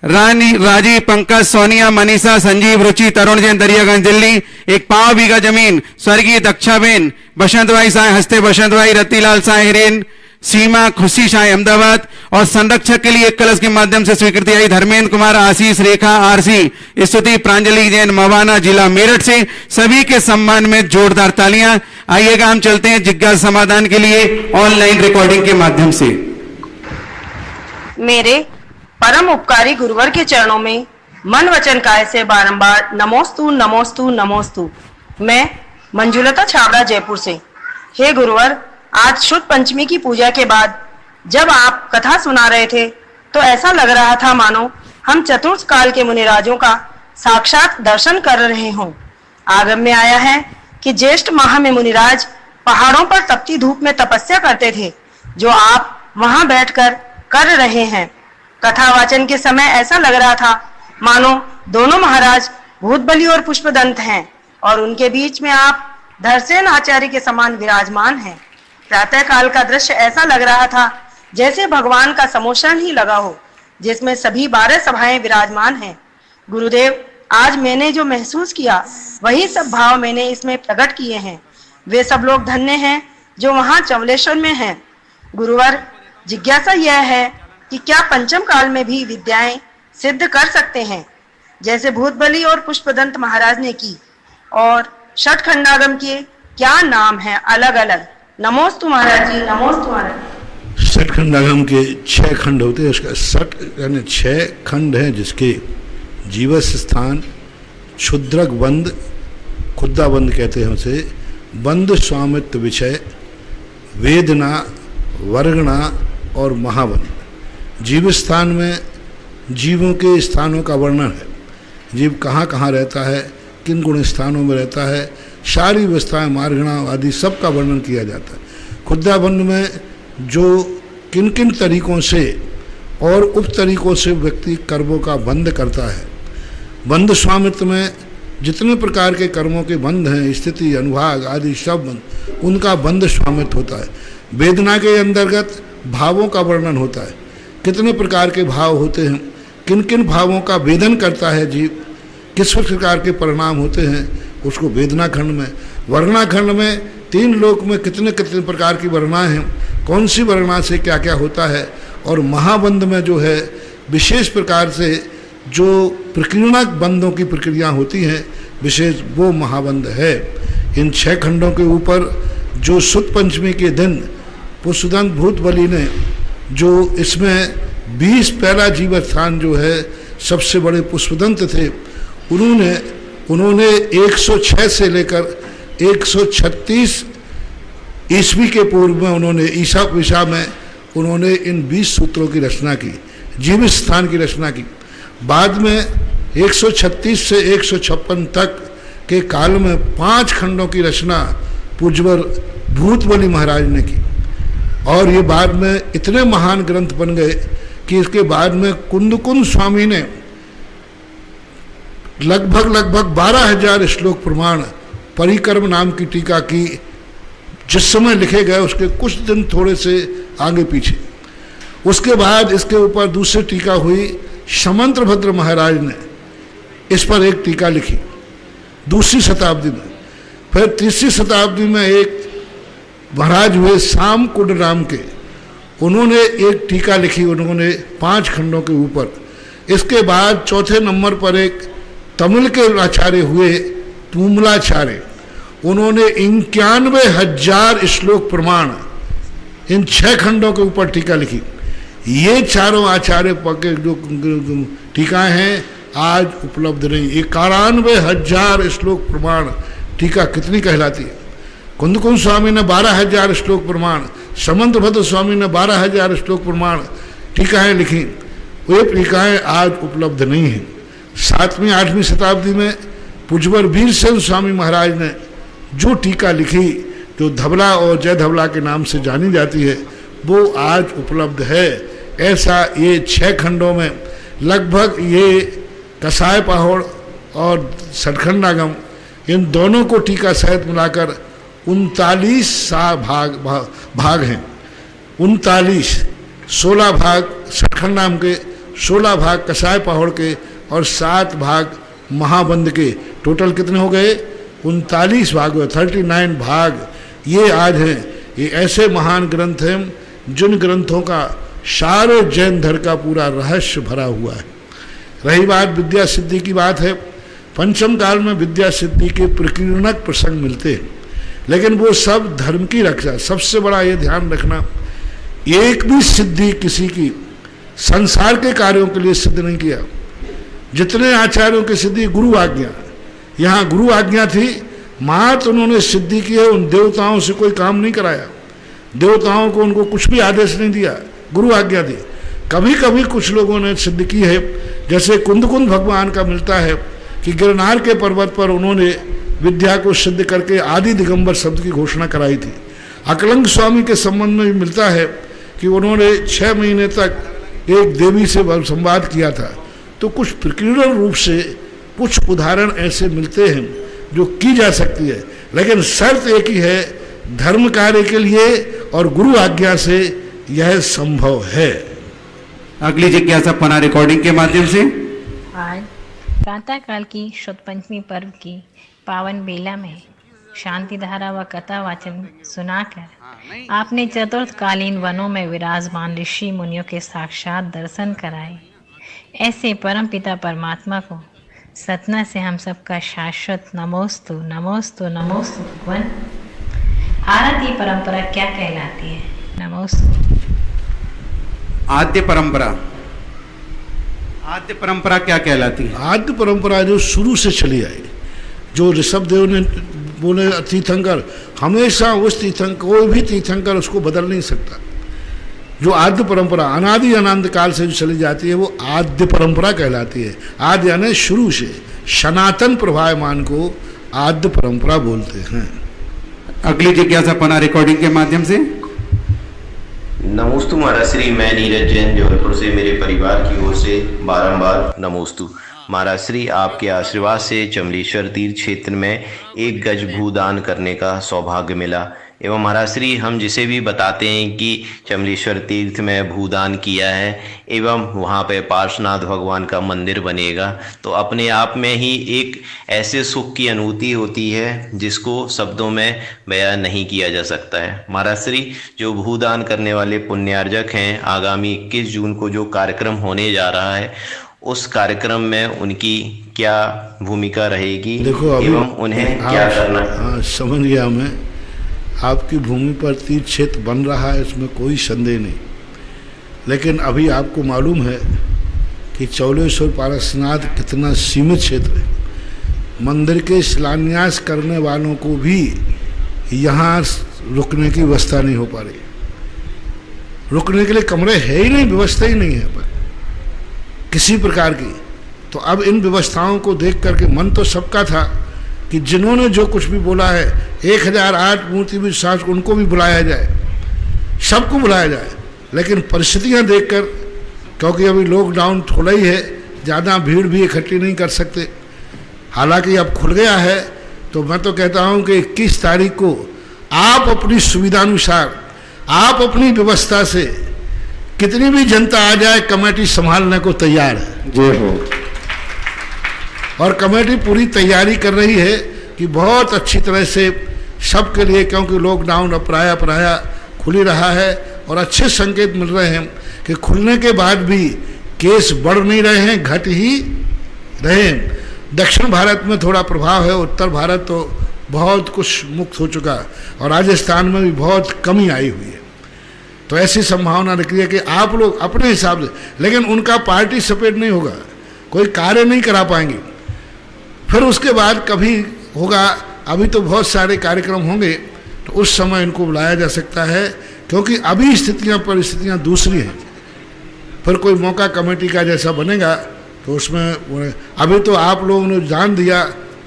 रानी, राजीव, पंकज, सोनिया, मनीषा, संजीव, रुचि, तरुण जैन, दरियागंज, दिल्ली। 1 पाव बीघा जमीन स्वर्गीय दक्षाबेन, बसंत भाई साय, हस्ते बसंत भाई, रतिलाल साय, हिरेन, सीमा, खुशी शाह, अहमदाबाद। और संरक्षक के लिए 1 कलश के माध्यम से स्वीकृति आई धर्मेंद्र कुमार, आशीष, रेखा, आरसी, स्तुति, प्रांजलि जैन, मवाना, जिला मेरठ से। सभी के सम्मान में जोरदार तालियां। आइएगा, हम चलते हैं जिज्ञासा समाधान के लिए ऑनलाइन रिकॉर्डिंग के माध्यम से। मेरे परम उपकारी गुरुवर के चरणों में मन वचन काय से बारंबार नमोस्तु नमोस्तु नमोस्तु। मैं मंजुलता छाबड़ा, जयपुर से। हे गुरुवर, आज शुद्ध पंचमी की पूजा के बाद जब आप कथा सुना रहे थे तो ऐसा लग रहा था मानो हम चतुर्थ काल के मुनिराजों का साक्षात दर्शन कर रहे हों। आगम में आया है कि ज्येष्ठ माह में मुनिराज पहाड़ों पर तपती धूप में तपस्या करते थे, जो आप वहां बैठकर कर रहे हैं। कथा वाचन के समय ऐसा लग रहा था मानो दोनों महाराज भूतबली और पुष्पदंत हैं और उनके बीच में आप धरसेन आचार्य के समान विराजमान हैं। प्रातः काल का दृश्य ऐसा लग रहा था जैसे भगवान का समोषण ही लगा हो, जिसमें सभी 12 सभाएं विराजमान हैं। गुरुदेव, आज मैंने जो महसूस किया वही सब भाव मैंने इसमें प्रकट किए हैं। वे सब लोग धन्य हैं जो वहां चवलेश्वर में हैं। गुरुवर, जिज्ञासा यह है कि क्या पंचम काल में भी विद्याएं सिद्ध कर सकते हैं, जैसे भूतबली और पुष्पदंत महाराज ने की, और षटखंडागम के क्या नाम है अलग अलग? नमोस्तु महाराज जी, नमोस्तु महाराज। षटखंडागम के 6 खंड होते हैं। उसका षट यानी 6 खंड हैं, जिसके जीवस स्थान, क्षुद्रक बंद, खुद्दा बंद कहते हैं उसे, बंद स्वामित्व विषय, वेदना, वर्गणा और महाबंद। जीव स्थान में जीवों के स्थानों का वर्णन है। जीव कहाँ कहाँ रहता है, किन गुण स्थानों में रहता है, सारी अवस्थाएं, मार्गणा आदि सब का वर्णन किया जाता है। खुद्दा बंद में जो किन किन तरीकों से और उप तरीकों से व्यक्ति कर्मों का बंध करता है। बंध स्वामित्व में जितने प्रकार के कर्मों के बंध हैं, स्थिति, अनुभाग आदि सब बंध, उनका बंध स्वामित्व होता है। वेदना के अंतर्गत भावों का वर्णन होता है, कितने प्रकार के भाव होते हैं, किन किन भावों का वेदन करता है जीव, किस प्रकार के परिणाम होते हैं, उसको वेदना खंड में। वर्णना खंड में 3 लोक में कितने कितने प्रकार की वर्णनाएं हैं, कौन सी वर्णना से क्या क्या होता है। और महाबंध में जो है विशेष प्रकार से जो प्रकीर्णक बंधों की प्रक्रिया होती हैं विशेष, वो महाबंध है। इन 6 खंडों के ऊपर जो सुद पंचमी के दिन पुष्पदंत भूतबली ने जो इसमें 20 पहला जीव स्थान जो है सबसे बड़े पुष्पदंत थे, उन्होंने 106 से लेकर 136 ईस्वी के पूर्व में उन्होंने ईसा विशा में उन्होंने इन 20 सूत्रों की रचना की, जीव स्थान की रचना की। बाद में 136 से 156 तक के काल में 5 खंडों की रचना पूज्यवर भूतबली महाराज ने की। और ये बाद में इतने महान ग्रंथ बन गए कि इसके बाद में कुंदकुंद स्वामी ने लगभग 12,000 श्लोक प्रमाण परिक्रम नाम की टीका की, जिस समय लिखे गए उसके कुछ दिन थोड़े से आगे पीछे। उसके बाद इसके ऊपर दूसरी टीका हुई, समंत्रभद्र महाराज ने इस पर एक टीका लिखी 2री शताब्दी में। फिर 3री शताब्दी में एक महाराज हुए शाम कुंड राम के, उन्होंने एक टीका लिखी, उन्होंने 5 खंडों के ऊपर। इसके बाद 4थे नंबर पर एक तमिल के आचार्य हुए तुमलाचार्य, उन्होंने 91,000 श्लोक प्रमाण इन 6 खंडों के ऊपर टीका लिखी। ये चारों आचार्य के जो टीकाएं हैं आज उपलब्ध नहीं। 91,000 श्लोक प्रमाण टीका कितनी कहलाती है। कुंदकुंद स्वामी ने 12,000 श्लोक प्रमाण, समंत्रभद्र स्वामी ने 12,000 श्लोक प्रमाण टीकाएं लिखी। वे टीकाएं आज उपलब्ध नहीं हैं। 7वीं 8वीं शताब्दी में पूज्यवर वीरसेन स्वामी महाराज ने जो टीका लिखी, जो धवला और जय धवला के नाम से जानी जाती है, वो आज उपलब्ध है। ऐसा ये 6 खंडों में लगभग ये कसाय पहाड़ और षटखंडागम, इन दोनों को टीका सहित मिलाकर 39 भाग हैं। 39, 16 भाग षटखंडागम के, 16 भाग कसाय पहाड़ के और 7 भाग महाबंध के। टोटल कितने हो गए? 39 भाग हुए, 39 भाग ये आज हैं। ये ऐसे महान ग्रंथ हैं जिन ग्रंथों का सारे जैन धर्म का पूरा रहस्य भरा हुआ है। रही बात विद्या सिद्धि की बात है, पंचम काल में विद्या सिद्धि के प्रकीर्णक प्रसंग मिलते हैं, लेकिन वो सब धर्म की रक्षा। सबसे बड़ा ये ध्यान रखना, एक भी सिद्धि किसी की संसार के कार्यों के लिए सिद्ध नहीं किया। जितने आचार्यों की सिद्धि गुरु आज्ञा, यहाँ गुरु आज्ञा थी, मात्र उन्होंने सिद्धि की है। उन देवताओं से कोई काम नहीं कराया, देवताओं को उनको कुछ भी आदेश नहीं दिया, गुरु आज्ञा दी। कभी कभी कुछ लोगों ने सिद्ध की है, जैसे कुंदकुंद भगवान का मिलता है कि गिरनार के पर्वत पर उन्होंने विद्या को सिद्ध करके आदि दिगंबर शब्द की घोषणा कराई थी। अकलंग स्वामी के संबंध में भी मिलता है कि उन्होंने 6 महीने तक एक देवी से संवाद किया था। तो कुछ प्रकीर्ण रूप से कुछ उदाहरण ऐसे मिलते हैं जो की जा सकती है, लेकिन शर्त एक ही है, धर्म कार्य के लिए और गुरु आज्ञा से यह संभव है। अगली जिज्ञासा पना रिकॉर्डिंग के माध्यम से। प्रातःकाल की शुद्ध पंचमी पर्व की पावन बेला में शांति धारा व कथा वाचन सुनाकर आपने चतुर्थकालीन वनों में विराजमान ऋषि मुनियों के साक्षात दर्शन कराए। ऐसे परम पिता परमात्मा को सतना से हम सबका शाश्वत नमोस्तु नमोस्तु नमोस्तु। वन आरती परंपरा क्या कहलाती है? नमोस्तु। आद्य परंपरा क्या कहलाती है? आद्य परंपरा जो शुरू से चली आई, जो ऋषभदेव ने बोले तीर्थंकर, हमेशा उस तीर्थंकर, कोई भी तीर्थंकर उसको बदल नहीं सकता। जो आद्य परंपरा अनादि अनंत काल से जो चली जाती है वो आद्य परंपरा कहलाती है। आद्य यानी शुरू से, सनातन प्रभायमान को आद्य परंपरा बोलते हैं। अगली जिज्ञासा पना रिकॉर्डिंग के माध्यम से। नमोस्तु महाराज श्री, मैं नीरज जैन जबलपुर से मेरे परिवार की ओर से बारंबार नमोस्तु। महाराज श्री, आपके आशीर्वाद से चमलेश्वर तीर्थ क्षेत्र में 1 गज भूदान करने का सौभाग्य मिला। एवं महाराज श्री, हम जिसे भी बताते हैं कि चमलेश्वर तीर्थ में भूदान किया है एवं वहाँ पे पार्श्वनाथ भगवान का मंदिर बनेगा, तो अपने आप में ही एक ऐसे सुख की अनुभूति होती है जिसको शब्दों में बयान नहीं किया जा सकता है। महाराज श्री, जो भूदान करने वाले पुण्यार्जक हैं, आगामी 21 जून को जो कार्यक्रम होने जा रहा है, उस कार्यक्रम में उनकी क्या भूमिका रहेगी? देखो एवं उन्हें क्या करना? हाँ, समझ गया मैं। आपकी भूमि पर तीर्थ क्षेत्र बन रहा है, इसमें कोई संदेह नहीं। लेकिन अभी आपको मालूम है कि चौलेश्वर पारसनाथ कितना सीमित क्षेत्र है। मंदिर के शिलान्यास करने वालों को भी यहाँ रुकने की व्यवस्था नहीं हो पा रही। रुकने के लिए कमरे है ही नहीं, व्यवस्था ही नहीं है पर किसी प्रकार की। तो अब इन व्यवस्थाओं को देख करके मन तो सबका था कि जिन्होंने जो कुछ भी बोला है 1008 मूर्ति विश्वास, उनको भी बुलाया जाए, सबको बुलाया जाए। लेकिन परिस्थितियां देखकर, क्योंकि अभी लॉकडाउन थोड़ा ही है, ज़्यादा भीड़ भी इकट्ठी नहीं कर सकते। हालांकि अब खुल गया है, तो मैं तो कहता हूं कि 21 तारीख को आप अपनी सुविधानुसार, आप अपनी व्यवस्था से, कितनी भी जनता आ जाए, कमेटी संभालने को तैयार है। जय हो। और कमेटी पूरी तैयारी कर रही है कि बहुत अच्छी तरह से सबके लिए, क्योंकि लॉकडाउन अब प्राय खुल ही रहा है और अच्छे संकेत मिल रहे हैं कि खुलने के बाद भी केस बढ़ नहीं रहे हैं, घट ही रहे हैं। दक्षिण भारत में थोड़ा प्रभाव है, उत्तर भारत तो बहुत कुछ मुक्त हो चुका, और राजस्थान में भी बहुत कमी आई हुई है। तो ऐसी संभावना दिख रही है कि आप लोग अपने हिसाब से, लेकिन उनका पार्टी सपोर्ट नहीं होगा, कोई कार्य नहीं करा पाएंगे। फिर उसके बाद कभी होगा, अभी तो बहुत सारे कार्यक्रम होंगे, तो उस समय इनको बुलाया जा सकता है, क्योंकि अभी परिस्थितियां दूसरी हैं। फिर कोई मौका कमेटी का जैसा बनेगा तो उसमें, अभी तो आप लोगों ने जान दिया,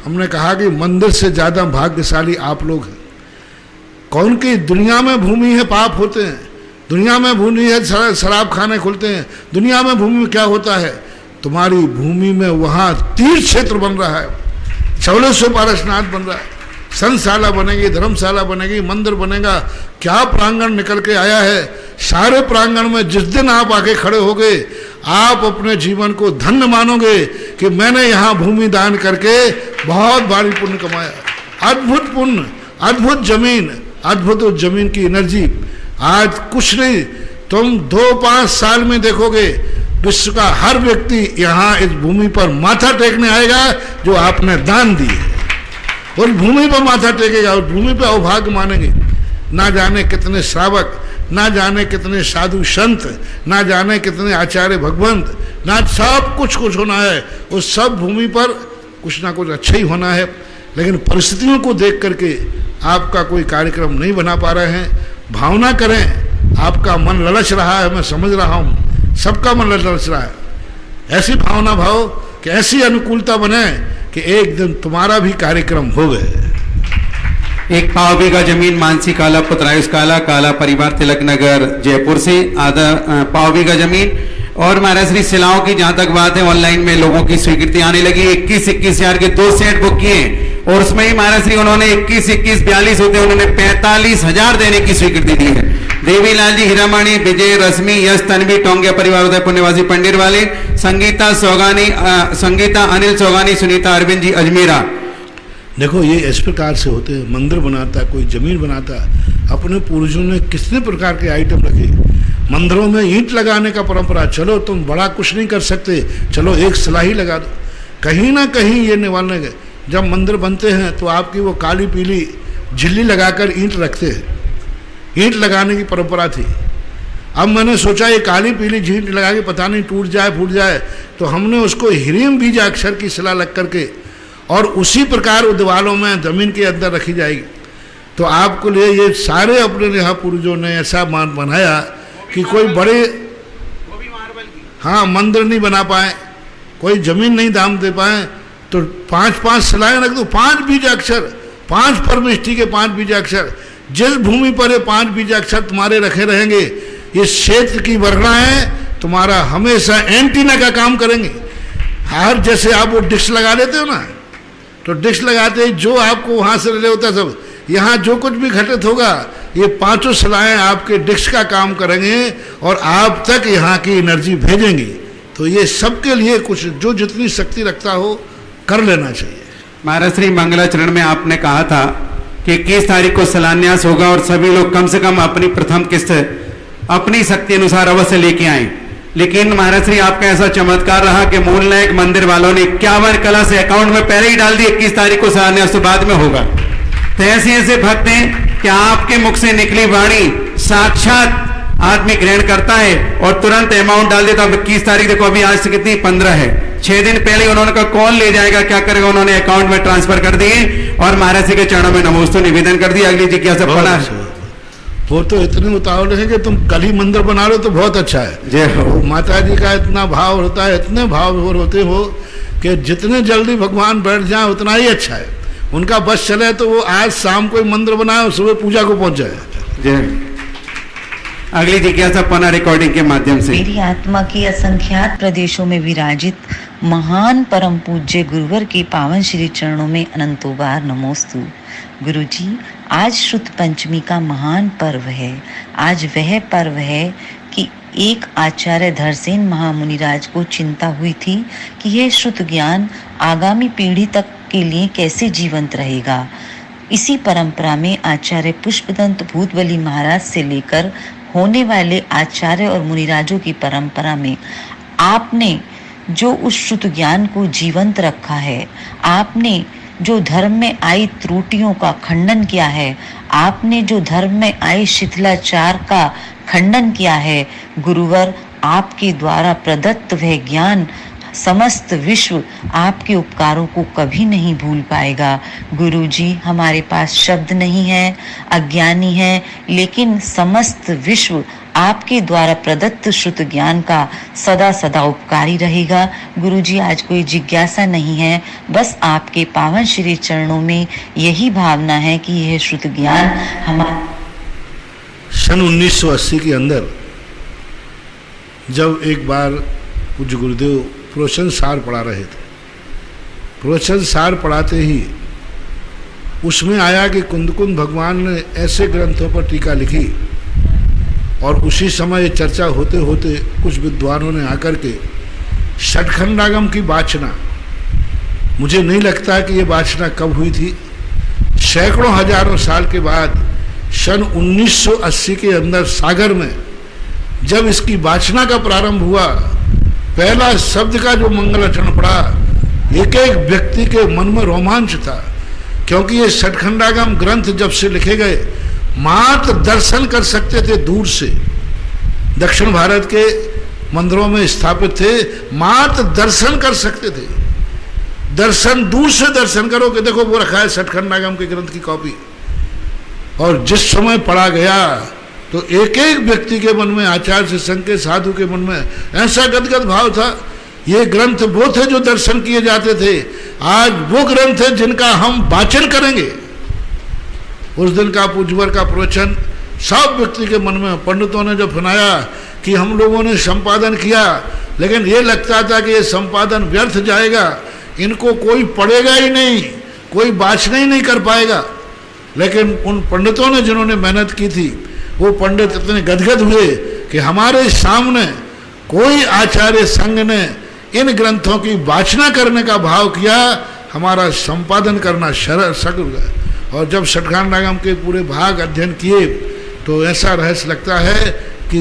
हमने कहा कि मंदिर से ज़्यादा भाग्यशाली आप लोग हैं। कौन की दुनिया में भूमि है पाप होते हैं, दुनिया में भूमि है शराब खाने खुलते हैं, दुनिया में भूमि में क्या होता है? तुम्हारी भूमि में वहाँ तीर्थ क्षेत्र बन रहा है, चौलेश्वर पारसनाथ बन रहा है, संतशाला बनेगी, धर्मशाला बनेगी, मंदिर बनेगा। क्या प्रांगण निकल के आया है। सारे प्रांगण में जिस दिन आप आके खड़े होगे, आप अपने जीवन को धन्य मानोगे कि मैंने यहाँ भूमि दान करके बहुत भारी पुण्य कमाया। अद्भुत पुण्य, अद्भुत जमीन, अद्भुत जमीन की एनर्जी। आज कुछ नहीं, तुम 2-5 साल में देखोगे विश्व का हर व्यक्ति यहाँ इस भूमि पर माथा टेकने आएगा जो आपने दान दी है, और भूमि पर माथा टेकेगा और भूमि पर अवभाग्य मानेंगे। ना जाने कितने श्रावक, ना जाने कितने साधु संत, ना जाने कितने आचार्य भगवंत, ना सब कुछ होना है। उस सब भूमि पर कुछ ना कुछ अच्छा ही होना है। लेकिन परिस्थितियों को देख करके आपका कोई कार्यक्रम नहीं बना पा रहे हैं। भावना करें, आपका मन ललच रहा है, मैं समझ रहा हूँ, सबका मन ललच रहा है। ऐसी भावना भाव कि ऐसी अनुकूलता बने कि एक दिन तुम्हारा भी कार्यक्रम हो गए। एक पाव बीघा जमीन मानसी काला पुत्र आयुष काला परिवार तिलक नगर जयपुर से आधा पाव बीघा जमीन। और महाराज श्री शिलाओं की जहां तक बात है, ऑनलाइन में लोगों की स्वीकृति आने लगी। 21 हजार के 2 सेट बुक किए, और उसमें ही महाराज श्री उन्होंने 21 42 होते उन्होंने 45,000 देने की स्वीकृति दी है। देवीलाल जी हीरामाणी, विजय, रश्मि, यश, तन्वी, टोंगिया परिवार उदयपुर निवासी पंडित वाले, संगीता सौगानी, संगीता अनिल सौगानी, सुनीता अरविंद जी अजमेरा। देखो ये इस प्रकार से होते हैं, मंदिर बनाता, कोई जमीन बनाता, अपने पूर्वजों ने कितने प्रकार के आइटम रखे। मंदिरों में ईंट लगाने का परंपरा, चलो तुम बड़ा कुछ नहीं कर सकते, चलो एक सलाही लगा दो। कहीं ना कहीं ये निवारने गए, जब मंदिर बनते हैं तो आपकी वो काली पीली झिल्ली लगाकर ईंट रखते हैं, ईंट लगाने की परंपरा थी। अब मैंने सोचा ये काली पीली ईंट लगा के पता नहीं टूट जाए फूट जाए, तो हमने उसको ह्रीम बीजा अक्षर की शिला लग करके और उसी प्रकार दीवारों में जमीन के अंदर रखी जाएगी। तो आपको लिए ये सारे अपने यहाँ पूर्वजों ने ऐसा मान बनाया कि कोई बड़े हाँ मंदिर नहीं बना पाए, कोई जमीन नहीं दाम दे पाए, तो 5-5 शिलाएं रख दो, 5 बीज अक्षर, 5 परमिष्टि के 5 बीज अक्षर। जिस भूमि पर ये 5 बीज अक्षर तुम्हारे रखे रहेंगे, इस क्षेत्र की वर्गणाएं तुम्हारा हमेशा एंटीना का काम करेंगे। हर जैसे आप वो डिश लगा देते हो ना, तो डिश लगाते ही जो आपको वहां से रिले होता है सब, यहाँ जो कुछ भी घटित होगा ये 5 शिलाएं आपके डिश का काम करेंगे और आप तक यहाँ की एनर्जी भेजेंगी। तो ये सबके लिए कुछ जो जितनी शक्ति रखता हो कर लेना चाहिए। महाराज श्री मंगलाचरण में आपने कहा था कि 21 तारीख को शिलान्यास होगा और सभी लोग कम से कम अपनी प्रथम किस्त अपनी शक्ति अनुसार अवश्य लेके आए। लेकिन महाराज श्री आपका ऐसा चमत्कार रहा कि मूल नायक मंदिर वालों ने 51 कला से अकाउंट में पहले ही डाल दी, 21 तारीख को शिलान्यास तो बाद में होगा। तो ऐसे ऐसे भक्त हैं कि आपके मुख से निकली वाणी साक्षात आदमी ग्रहण करता है और तुरंत अमाउंट डाल देता। 21 तारीख देखो, अभी आज से कितनी 15 है, 6 दिन पहले उन्होंने कहा कौन ले जाएगा, क्या करेगा, उन्होंने अकाउंट में ट्रांसफर कर दिए और महाराज जी के चरणों में नमोस्तु निवेदन कर दिया। अगली जिज्ञासा पढ़ा। वो तो इतने उतावले हैं कि तुम कल ही मंदिर बना लो तो बहुत अच्छा है। जय हो। माता जी का इतना भाव होता है, इतने भाव होते हो कि जितने जल्दी भगवान बैठ जाए उतना ही अच्छा है। उनका बस चले तो वो आज शाम को मंदिर बनाए और सुबह पूजा को पहुंच जाए। जय। अगली जिज्ञासा पना रिकॉर्डिंग के माध्यम से। मेरी आत्मा की असंख्यात प्रदेशों में विराजित महान परम पूज्य गुरुवर के पावन श्री चरणों में अनंतों बार नमोस्तु। गुरु जी, आज श्रुत पंचमी का महान पर्व है। आज वह पर्व है कि एक आचार्य धरसेन महामुनिराज को चिंता हुई थी कि यह श्रुत ज्ञान आगामी पीढ़ी तक के लिए कैसे जीवंत रहेगा। इसी परंपरा में आचार्य पुष्पदंत भूतबली महाराज से लेकर होने वाले आचार्य और मुनिराजों की परंपरा में आपने जो उस श्रुत ज्ञान को जीवंत रखा है, आपने जो धर्म में आई त्रुटियों का खंडन किया है, आपने जो धर्म में आई शिथिलाचार का खंडन किया है, गुरुवर आपके द्वारा प्रदत्त वह ज्ञान समस्त विश्व आपके उपकारों को कभी नहीं भूल पाएगा। गुरु जी, हमारे पास शब्द नहीं है, अज्ञानी है, लेकिन समस्त विश्व आपके द्वारा प्रदत्त श्रुत ज्ञान का सदा सदा उपकारी रहेगा। गुरु जी, आज कोई जिज्ञासा नहीं है, बस आपके पावन श्री चरणों में यही भावना है कि यह श्रुत ज्ञान हमारा। सन 1980 के अंदर जब एक बार पूज्य गुरुदेव प्रवचन सार पढ़ा रहे थे, प्रवचन सार पढ़ाते ही उसमें आया कि कुंदकुंद भगवान ने ऐसे ग्रंथों पर टीका लिखी और उसी समय चर्चा होते होते कुछ विद्वानों ने आकर के षटखंडागम की वाचना, मुझे नहीं लगता कि ये वाचना कब हुई थी, सैकड़ों हजारों साल के बाद सन 1980 के अंदर सागर में जब इसकी वाचना का प्रारंभ हुआ, पहला शब्द का जो मंगलाचरण पड़ा, एक एक व्यक्ति के मन में रोमांच था। क्योंकि ये षटखंडागम ग्रंथ जब से लिखे गए, मात्र दर्शन कर सकते थे दूर से, दक्षिण भारत के मंदिरों में स्थापित थे, मात्र दर्शन कर सकते थे। दर्शन दूर से दर्शन करो कि देखो वो रखा है षटखंडागम के ग्रंथ की कॉपी। और जिस समय पढ़ा गया तो एक एक व्यक्ति के मन में, आचार्य से संघ के साधु के मन में ऐसा गदगद भाव था। ये ग्रंथ वो थे जो दर्शन किए जाते थे, आज वो ग्रंथ है जिनका हम वाचन करेंगे। उस दिन का पूज्यवर का प्रवचन सब व्यक्ति के मन में, पंडितों ने जब सुनाया कि हम लोगों ने संपादन किया, लेकिन ये लगता था कि ये संपादन व्यर्थ जाएगा, इनको कोई पढ़ेगा ही नहीं, कोई वाचना ही नहीं कर पाएगा। लेकिन उन पंडितों ने जिन्होंने मेहनत की थी, वो पंडित इतने गदगद हुए कि हमारे सामने कोई आचार्य संघ ने इन ग्रंथों की वाचना करने का भाव किया, हमारा संपादन करना सगुल गया। और जब षट्खंडागम के पूरे भाग अध्ययन किए तो ऐसा रहस्य लगता है कि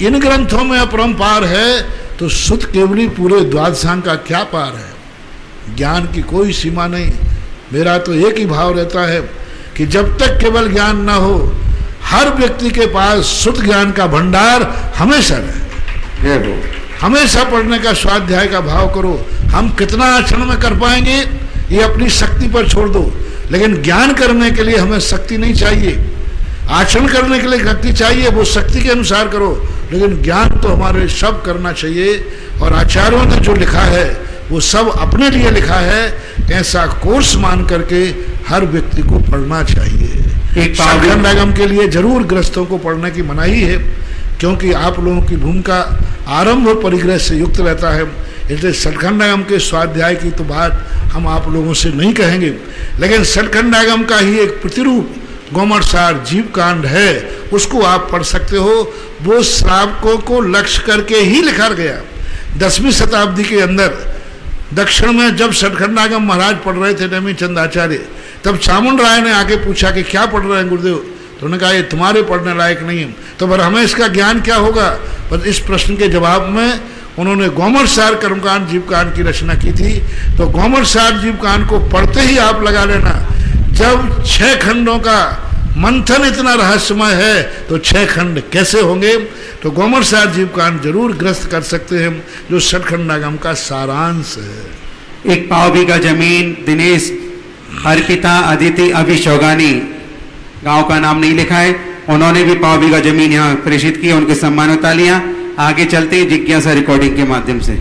इन ग्रंथों में अपरंपार है तो सुत केवली पूरे द्वादशांग का क्या पार है। ज्ञान की कोई सीमा नहीं। मेरा तो एक ही भाव रहता है कि जब तक केवल ज्ञान ना हो, हर व्यक्ति के पास सुत ज्ञान का भंडार हमेशा रहे। हमेशा पढ़ने का स्वाध्याय का भाव करो। हम कितना आचरण में कर पाएंगे ये अपनी शक्ति पर छोड़ दो, लेकिन ज्ञान करने के लिए हमें शक्ति नहीं चाहिए। आचरण करने के लिए शक्ति चाहिए, वो शक्ति के अनुसार करो, लेकिन ज्ञान तो हमारे सब करना चाहिए। और आचार्यों ने जो लिखा है वो सब अपने लिए लिखा है। ऐसा कोर्स मान करके हर व्यक्ति को पढ़ना चाहिए। षट्खंडागम के लिए जरूर गृहस्थों को पढ़ने की मनाही है, क्योंकि आप लोगों की भूमिका आरंभ और परिग्रह से युक्त रहता है। इसलिए षट्खंडागम के स्वाध्याय की तो बात हम आप लोगों से नहीं कहेंगे, लेकिन षट्खंडागम का ही एक प्रतिरूप गोमटसार जीव कांड है, उसको आप पढ़ सकते हो। वो श्रावकों को लक्ष्य करके ही लिखा गया। 10वीं शताब्दी के अंदर दक्षिण में जब षट्खंडागम महाराज पढ़ रहे थे नेमी चंद आचार्य, तब चामुंड राय ने आके पूछा कि क्या पढ़ रहे हैं गुरुदेव, तो उन्होंने कहा ये तुम्हारे पढ़ने लायक नहीं है, तो फिर हमें इसका ज्ञान क्या होगा। बस इस प्रश्न के जवाब में उन्होंने गोमटसार कर्मकांड जीवकांड की रचना की थी। तो गोमटसार जीवकांड को पढ़ते ही आप लगा लेना, जब 6 खंडों का मंथन इतना रहस्यमय है तो 6 खंड कैसे होंगे। तो गोमटसार जीवकांड जरूर ग्रस्त कर सकते हैं, जो षट्खंडागम का सारांश है। एक पाव बीघा जमीन दिनेश अर्पिता अदिति अभिशोगानी, गांव का नाम नहीं लिखा है, उन्होंने भी पाव बीघा जमीन यहाँ प्रेषित की। उनके सम्मान में तालियां। आगे चलते हैं जिज्ञासा रिकॉर्डिंग के माध्यम से।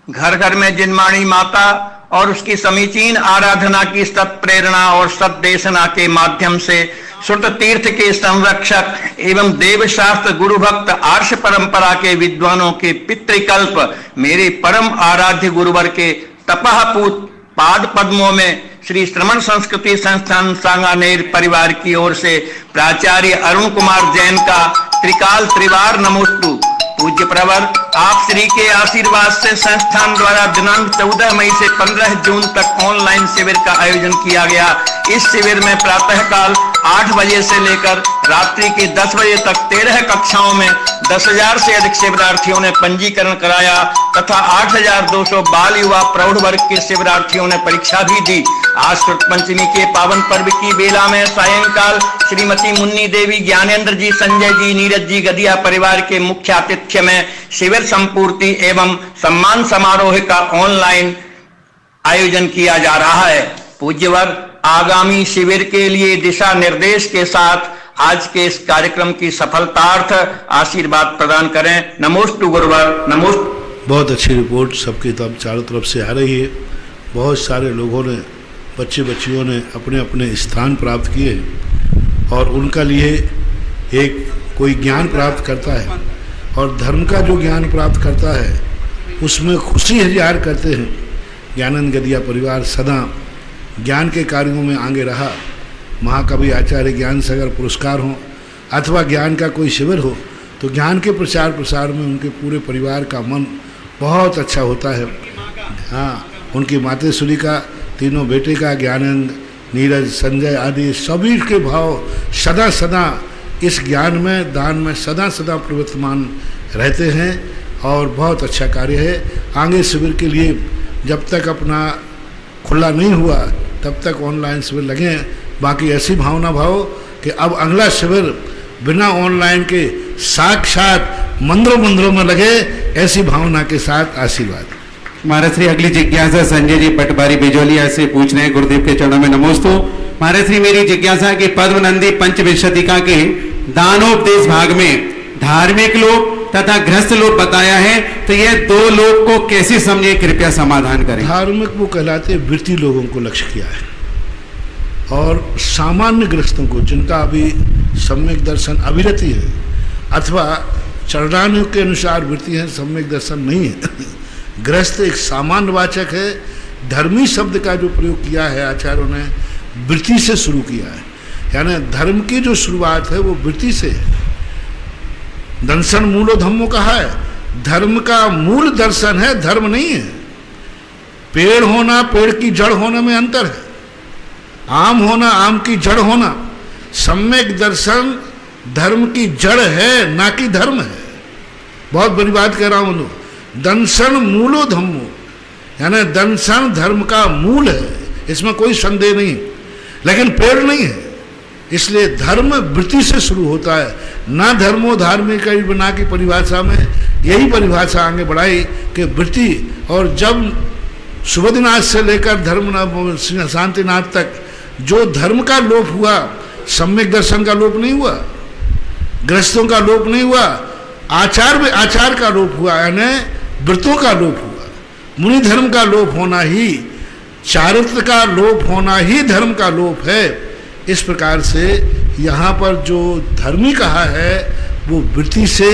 घर घर में जिनमाणी माता और उसकी समीचीन आराधना की सत प्रेरणा और सद्देशना के माध्यम से श्रुत तीर्थ के संरक्षक एवं देवशास्त्र गुरु भक्त आर्ष परंपरा के विद्वानों के पितृकल्प मेरे परम आराध्य गुरुवर के तपःपूत पाद पद्मों में श्री श्रमण संस्कृति संस्थान सांगानेर परिवार की ओर से प्राचार्य अरुण कुमार जैन का त्रिकाल त्रिवार नमोस्तु। पूज्य प्रवर, आप श्री के आशीर्वाद से संस्थान द्वारा दिनांक 14 मई से 15 जून तक ऑनलाइन शिविर का आयोजन किया गया। इस शिविर में प्रातःकाल 8 बजे से लेकर रात्रि के 10 बजे तक 13 कक्षाओं में 10,000 से अधिक शिविरार्थियों ने पंजीकरण कराया तथा 8,200 बाल युवा प्रौढ़ वर्ग के शिविरार्थियों ने परीक्षा भी दी। आज श्रुत पंचमी के पावन पर्व की बेला में सायंकाल श्रीमती मुन्नी देवी, ज्ञानेन्द्र जी, संजय जी, नीरज जी गदिया परिवार के मुख्य आतिथ्य में शिविर संपूर्ति एवं सम्मान समारोह का ऑनलाइन आयोजन किया जा रहा है। पूज्यवर, आगामी शिविर के लिए दिशा निर्देश के साथ आज के इस कार्यक्रम की सफलतार्थ आशीर्वाद प्रदान करें। नमोस्तु गुरुवर, नमोस्तु। बहुत अच्छी रिपोर्ट सबकी तब चारों तरफ से आ रही है। बहुत सारे लोगों ने, बच्चे बच्चियों ने अपने अपने स्थान प्राप्त किए और उनका लिए एक कोई ज्ञान प्राप्त करता है और धर्म का जो ज्ञान प्राप्त करता है उसमें खुशी इज़हार करते हैं। ज्ञानंद गदिया परिवार सदा ज्ञान के कार्यों में आगे रहा। महाकवि आचार्य ज्ञान सागर पुरस्कार हो अथवा ज्ञान का कोई शिविर हो तो ज्ञान के प्रचार प्रसार में उनके पूरे परिवार का मन बहुत अच्छा होता है। हाँ, उनकी मातेश्वरी का, तीनों बेटे का, ज्ञानंद, नीरज, संजय आदि सभी के भाव सदा सदा इस ज्ञान में, दान में सदा सदा प्रवर्तमान रहते हैं और बहुत अच्छा कार्य है। आगे शिविर के लिए जब तक अपना खुला नहीं हुआ तब तक ऑनलाइन शिविर लगे। बाकी ऐसी भावना भाव कि अब अगला शिविर बिना ऑनलाइन के साक्षात मंदिरों में लगे, ऐसी भावना के साथ आशीर्वाद। महाराज श्री अगली जिज्ञासा संजय जी पटवारी बिजोलिया से पूछ रहे हैं। गुरुदेव के चरणों में नमोस्तु। महाराज श्री, मेरी जिज्ञासा की पद्मनंदी पंचविंशतिका के दानोपदेश भाग में धार्मिक लोग तथा गृहस्थ लोग बताया है, तो ये 2 लोग को कैसे समझे, कृपया समाधान करें। धार्मिक वो कहलाते वृत्ति लोगों को लक्ष्य किया है और सामान्य गृहस्थों को जिनका अभी सम्यक दर्शन अविरति है अथवा चरणानुयोग के अनुसार वृत्ति है, सम्यक दर्शन नहीं है। गृहस्थ एक सामान्य वाचक है। धर्मी शब्द का जो प्रयोग किया है आचार्यों ने वृत्ति से शुरू किया है। यानी धर्म की जो शुरुआत है वो वृत्ति से है। दर्शन मूलो धम्मो कहा है, धर्म का मूल दर्शन है, धर्म नहीं है। पेड़ होना, पेड़ की जड़ होने में अंतर है। आम होना, आम की जड़ होना। सम्यक दर्शन धर्म की जड़ है, ना कि धर्म है। बहुत बड़ी बात कह रहा हूं। दर्शन मूलो धम्मो, यानी दर्शन धर्म का मूल है, इसमें कोई संदेह नहीं, लेकिन पेड़ नहीं है। इसलिए धर्म वृत्ति से शुरू होता है, ना धर्मो धार्मिक बना की परिभाषा में यही परिभाषा आगे बढ़ाई कि वृत्ति। और जब सुबोधनाथ से लेकर धर्म शांतिनाथ तक जो धर्म का लोप हुआ, सम्यक दर्शन का लोप नहीं हुआ, गृहस्थों का लोप नहीं हुआ, आचार का लोप हुआ, यानी व्रतों का लोप हुआ। मुनि धर्म का लोप होना ही, चारित्र का लोप होना ही धर्म का लोप है। इस प्रकार से यहाँ पर जो धर्मी कहा है वो वृत्ति से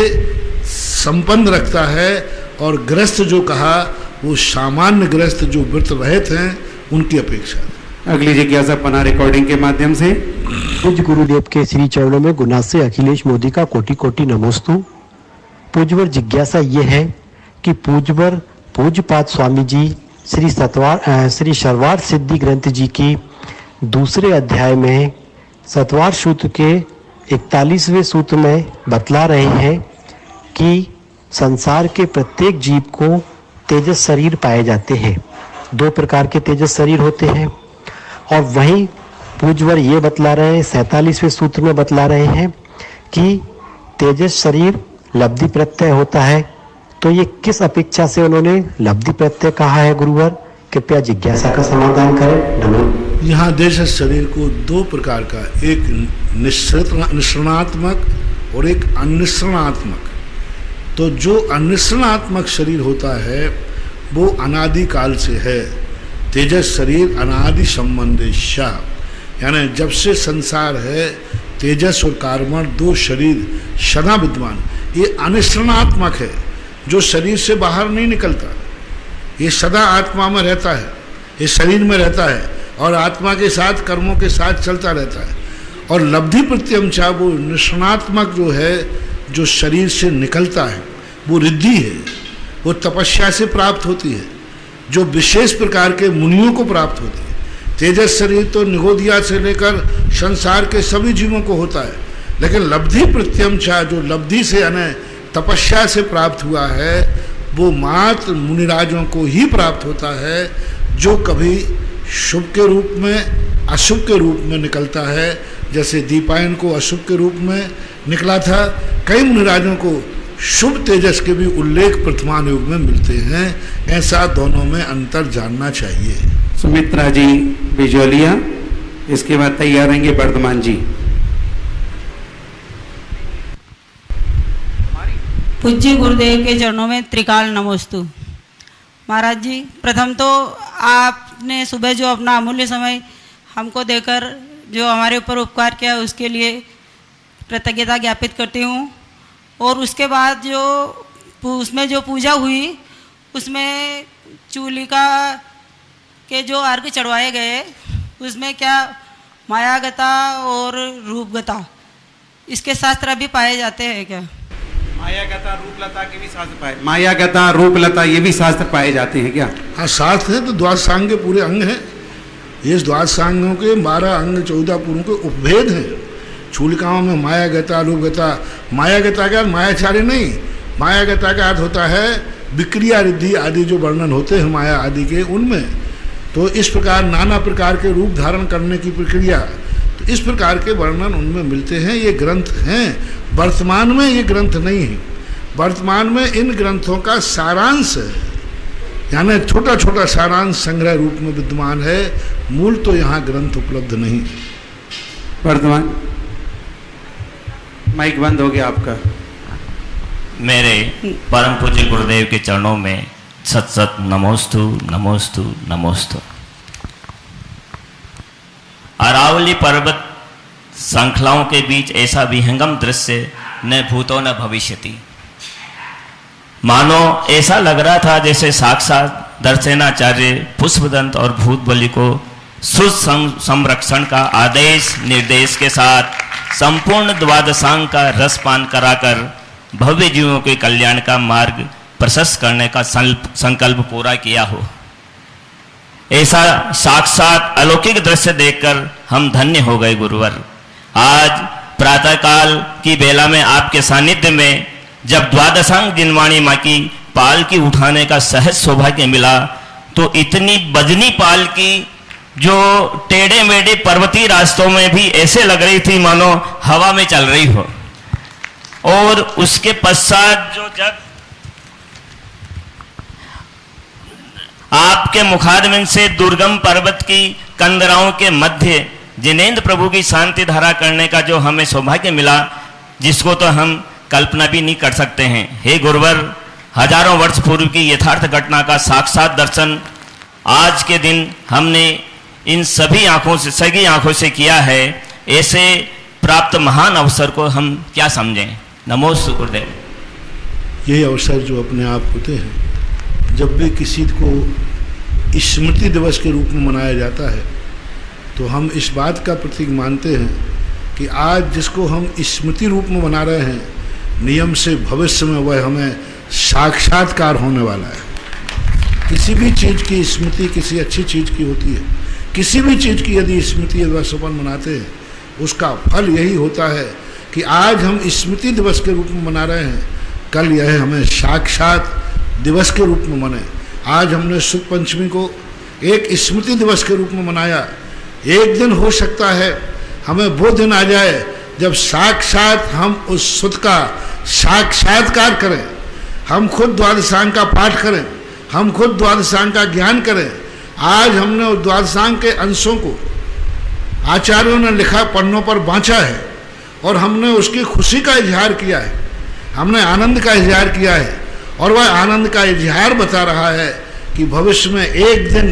संपन्न रखता है, और गृहस्थ जो कहा वो सामान्य गृहस्थ जो व्रत रहित हैं उनकी अपेक्षा। अगली जिज्ञासा पना रिकॉर्डिंग के माध्यम से। पूज्य गुरुदेव के श्री चरणों में गुना से अखिलेश मोदी का कोटि कोटि नमोस्तु। पूज्यवर जिज्ञासा ये है कि पूज्यवर पूज्यपाद स्वामी जी श्री शर्वार सिद्धि ग्रंथ जी की दूसरे अध्याय में सतवार सूत्र के 41वें सूत्र में बतला रहे हैं कि संसार के प्रत्येक जीव को तेजस शरीर पाए जाते हैं। 2 प्रकार के तेजस शरीर होते हैं। और वहीं पूज्यवर ये बतला रहे हैं, 47वें सूत्र में बतला रहे हैं कि तेजस शरीर लब्धि प्रत्यय होता है। तो ये किस अपेक्षा से उन्होंने लब्धि प्रत्यय कहा है गुरुवर? कृपया जिज्ञासा का समाधान करें। नमस्कार। यहाँ तेजस शरीर को 2 प्रकार का, एक निश्रणात्मक और एक अनिश्रणात्मक। तो जो अनिश्रणात्मक शरीर होता है वो अनादि काल से है। तेजस शरीर अनादि संबंधेशा, यानी जब से संसार है तेजस और कार्बन 2 शरीर सदा विद्यमान। ये अनिश्रणात्मक है, जो शरीर से बाहर नहीं निकलता, ये सदा आत्मा में रहता है, ये शरीर में रहता है और आत्मा के साथ कर्मों के साथ चलता रहता है। और लब्धि प्रत्यंचा वो निश्रणात्मक जो है, जो शरीर से निकलता है, वो रिद्धि है, वो तपस्या से प्राप्त होती है, जो विशेष प्रकार के मुनियों को प्राप्त होती है। तेजस शरीर तो निगोदिया से लेकर संसार के सभी जीवों को होता है, लेकिन लब्धि प्रत्यंचा जो लब्धि से यानी तपस्या से प्राप्त हुआ है, वो मात्र मुनिराजों को ही प्राप्त होता है, जो कभी शुभ के रूप में अशुभ के रूप में निकलता है। जैसे दीपायन को अशुभ के रूप में निकला था, कई मुनिराजों को शुभ तेजस के भी उल्लेख वर्तमान युग में मिलते हैं। ऐसा दोनों में अंतर जानना चाहिए। सुमित्रा जी बिजोलिया, इसके बाद तैयार रहेंगे वर्धमान जी। पूज्य गुरुदेव के चरणों में त्रिकाल नमोस्तु। महाराज जी, प्रथम तो आपने सुबह जो अपना अमूल्य समय हमको देकर जो हमारे ऊपर उपकार किया उसके लिए कृतज्ञता ज्ञापित करती हूँ। और उसके बाद जो उसमें जो पूजा हुई उसमें चूलिका के जो अर्घ चढ़वाए गए उसमें क्या मायागता और रूपगता इसके शास्त्र भी पाए जाते हैं क्या? मायागता रूपलता के भी शास्त्र पाए, मायागता रूपलता ये भी शास्त्र पाए जाते हैं क्या? हाँ, शास्त्र है तो द्वादशांग के पूरे अंग हैं। ये द्वादशांगों के 12 अंग 14 पूर्वों के उपभेद हैं। चूलिकाओं में मायागता रूपगता, मायागता का मायाचार्य नहीं, मायागता का अर्थ होता है विक्रिया रिद्धि आदि जो वर्णन होते हैं माया आदि के, उनमें तो इस प्रकार नाना प्रकार के रूप धारण करने की प्रक्रिया, तो इस प्रकार के वर्णन उनमें मिलते हैं। ये ग्रंथ हैं, वर्तमान में ये ग्रंथ नहीं है। वर्तमान में इन ग्रंथों का सारांश है, यानी छोटा छोटा सारांश संग्रह रूप में विद्यमान है। मूल तो यहाँ ग्रंथ उपलब्ध नहीं। वर्तमान माइक बंद हो गया आपका। मेरे परम पूज्य गुरुदेव के चरणों में सत सत नमोस्तु नमोस्तु नमोस्तु। अरावली पर्वत श्रृंखलाओं के बीच ऐसा विहंगम दृश्य न भूतो न भविष्यति। मानो ऐसा लग रहा था जैसे साक्षात दर्शनाचार्य पुष्पदंत और भूत बलि को शुद्ध संरक्षण का आदेश निर्देश के साथ संपूर्ण द्वादशांग का रसपान कराकर भव्य जीवों के कल्याण का मार्ग प्रशस्त करने का संकल्प पूरा किया हो। ऐसा साक्षात अलौकिक दृश्य देखकर हम धन्य हो गए गुरुवर। आज प्रातःकाल की बेला में आपके सानिध्य में जब द्वादशांग जिनवाणी माँ की पालकी उठाने का सहज सौभाग्य मिला तो इतनी बजनी पालकी जो टेढ़े मेढ़े पर्वतीय रास्तों में भी ऐसे लग रही थी मानो हवा में चल रही हो, और उसके पश्चात जो जब आपके मुखारविंद से दुर्गम पर्वत की कंदराओं के मध्य जिनेंद्र प्रभु की शांति धारा करने का जो हमें सौभाग्य मिला, जिसको तो हम कल्पना भी नहीं कर सकते हैं। हे गुरुवर, हजारों वर्ष पूर्व की यथार्थ घटना का साक्षात दर्शन आज के दिन हमने इन सभी आंखों से किया है। ऐसे प्राप्त महान अवसर को हम क्या समझें। नमो गुरुदेव। यही अवसर जो अपने आप होते हैं, जब भी किसी को स्मृति दिवस के रूप में मनाया जाता है तो हम इस बात का प्रतीक मानते हैं कि आज जिसको हम स्मृति रूप में मना रहे हैं, नियम से भविष्य में वह हमें साक्षात्कार होने वाला है। किसी भी चीज़ की स्मृति किसी अच्छी चीज़ की होती है। किसी भी चीज़ की यदि स्मृति दिवस अपन मनाते हैं, उसका फल यही होता है कि आज हम स्मृति दिवस के रूप में मना रहे हैं, कल यह हमें साक्षात दिवस के रूप में मने। आज हमने शुद्ध पंचमी को एक स्मृति दिवस के रूप में मनाया। एक दिन हो सकता है हमें वो दिन आ जाए जब साक्षात हम उस शुद्ध का साक्षात्कार करें, हम खुद द्वादशांग का पाठ करें, हम खुद द्वादशांग का ज्ञान करें। आज हमने उस द्वादशांग के अंशों को आचार्यों ने लिखा, पन्नों पर बांचा है, और हमने उसकी खुशी का इजहार किया है, हमने आनंद का इजहार किया है, और वह आनंद का इजहार बता रहा है कि भविष्य में एक दिन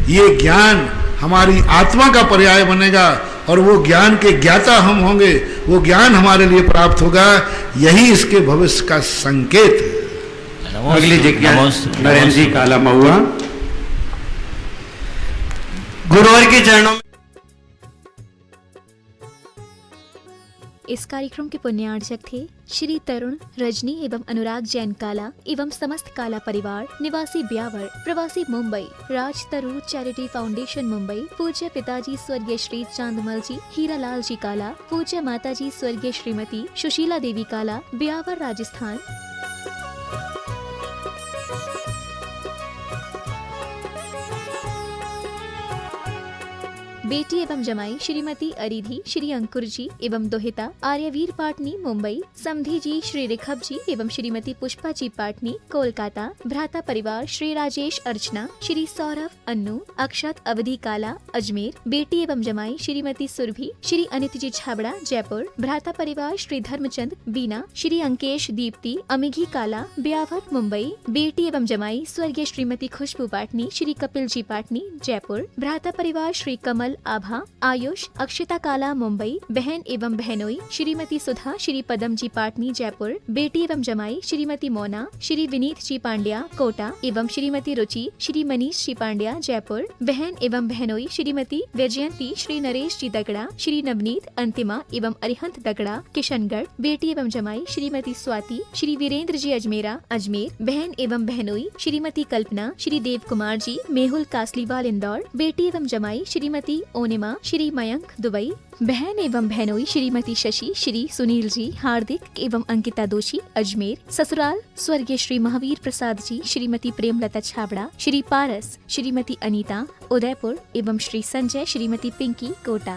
ये ज्ञान हमारी आत्मा का पर्याय बनेगा और वो ज्ञान के ज्ञाता हम होंगे, वो ज्ञान हमारे लिए प्राप्त होगा। यही इसके भविष्य का संकेत है। अगली जिज्ञासा नरेंद्र जी काला महुआ। गुरुवर के चरणों में इस कार्यक्रम के पुण्यार्चक थे श्री तरुण, रजनी एवं अनुराग जैन काला एवं समस्त काला परिवार, निवासी ब्यावर, प्रवासी मुंबई, राज तरुण चैरिटी फाउंडेशन मुंबई। पूज्य पिताजी स्वर्गीय श्री चांदमल जी, हीरालाल जी काला। पूज्य माताजी स्वर्गीय श्रीमती सुशीला देवी काला, ब्यावर, राजस्थान। बेटी एवं जमाई श्रीमती अरिधि, श्री अंकुर जी एवं दोहिता आर्यवीर पाटनी मुंबई। समधी जी श्री रिखभ जी एवं श्रीमती पुष्पा जी पाटनी कोलकाता। भ्राता परिवार श्री राजेश अर्चना, श्री सौरभ, अन्नू, अक्षत, अवधि काला अजमेर। बेटी एवं जमाई श्रीमती सुरभि, श्री अनित जी छाबड़ा जयपुर। भ्राता परिवार श्री धर्मचंद, बीना, श्री अंकेश, दीप्ति, अमिघी काला ब्यावर मुंबई। बेटी एवं जमाई स्वर्गीय श्रीमती खुशबू पाटनी, श्री कपिल जी पाटनी जयपुर। भ्राता परिवार श्री कमल, आभा, आयुष, अक्षिता काला मुंबई। बहन एवं बहनोई श्रीमती सुधा, श्री पदम जी पाटनी जयपुर। बेटी एवं जमाई श्रीमती मोना, श्री विनीत जी पांड्या कोटा एवं श्रीमती रुचि, श्री मनीष जी पांड्या जयपुर। बहन एवं बहनोई श्रीमती वैजयंती, श्री नरेश जी दगड़ा, श्री नवनीत, अंतिमा एवं अरिहंत दगड़ा किशनगढ़। बेटी एवं जमाई श्रीमती स्वाति, श्री वीरेंद्र जी अजमेरा अजमेर। बहन एवं बहनोई श्रीमती कल्पना, श्री देव कुमार जी मेहुल कासलीवाल इंदौर। बेटी एवं जमाई श्रीमती ओनिमा, श्री मयंक दुबई। बहन एवं बहनोई श्रीमती शशि, श्री सुनील जी, हार्दिक एवं अंकिता दोषी अजमेर। ससुराल स्वर्गीय श्री महावीर प्रसाद जी, श्रीमती प्रेमलता छाबड़ा, श्री पारस, श्रीमती अनीता उदयपुर एवं श्री संजय, श्रीमती पिंकी कोटा।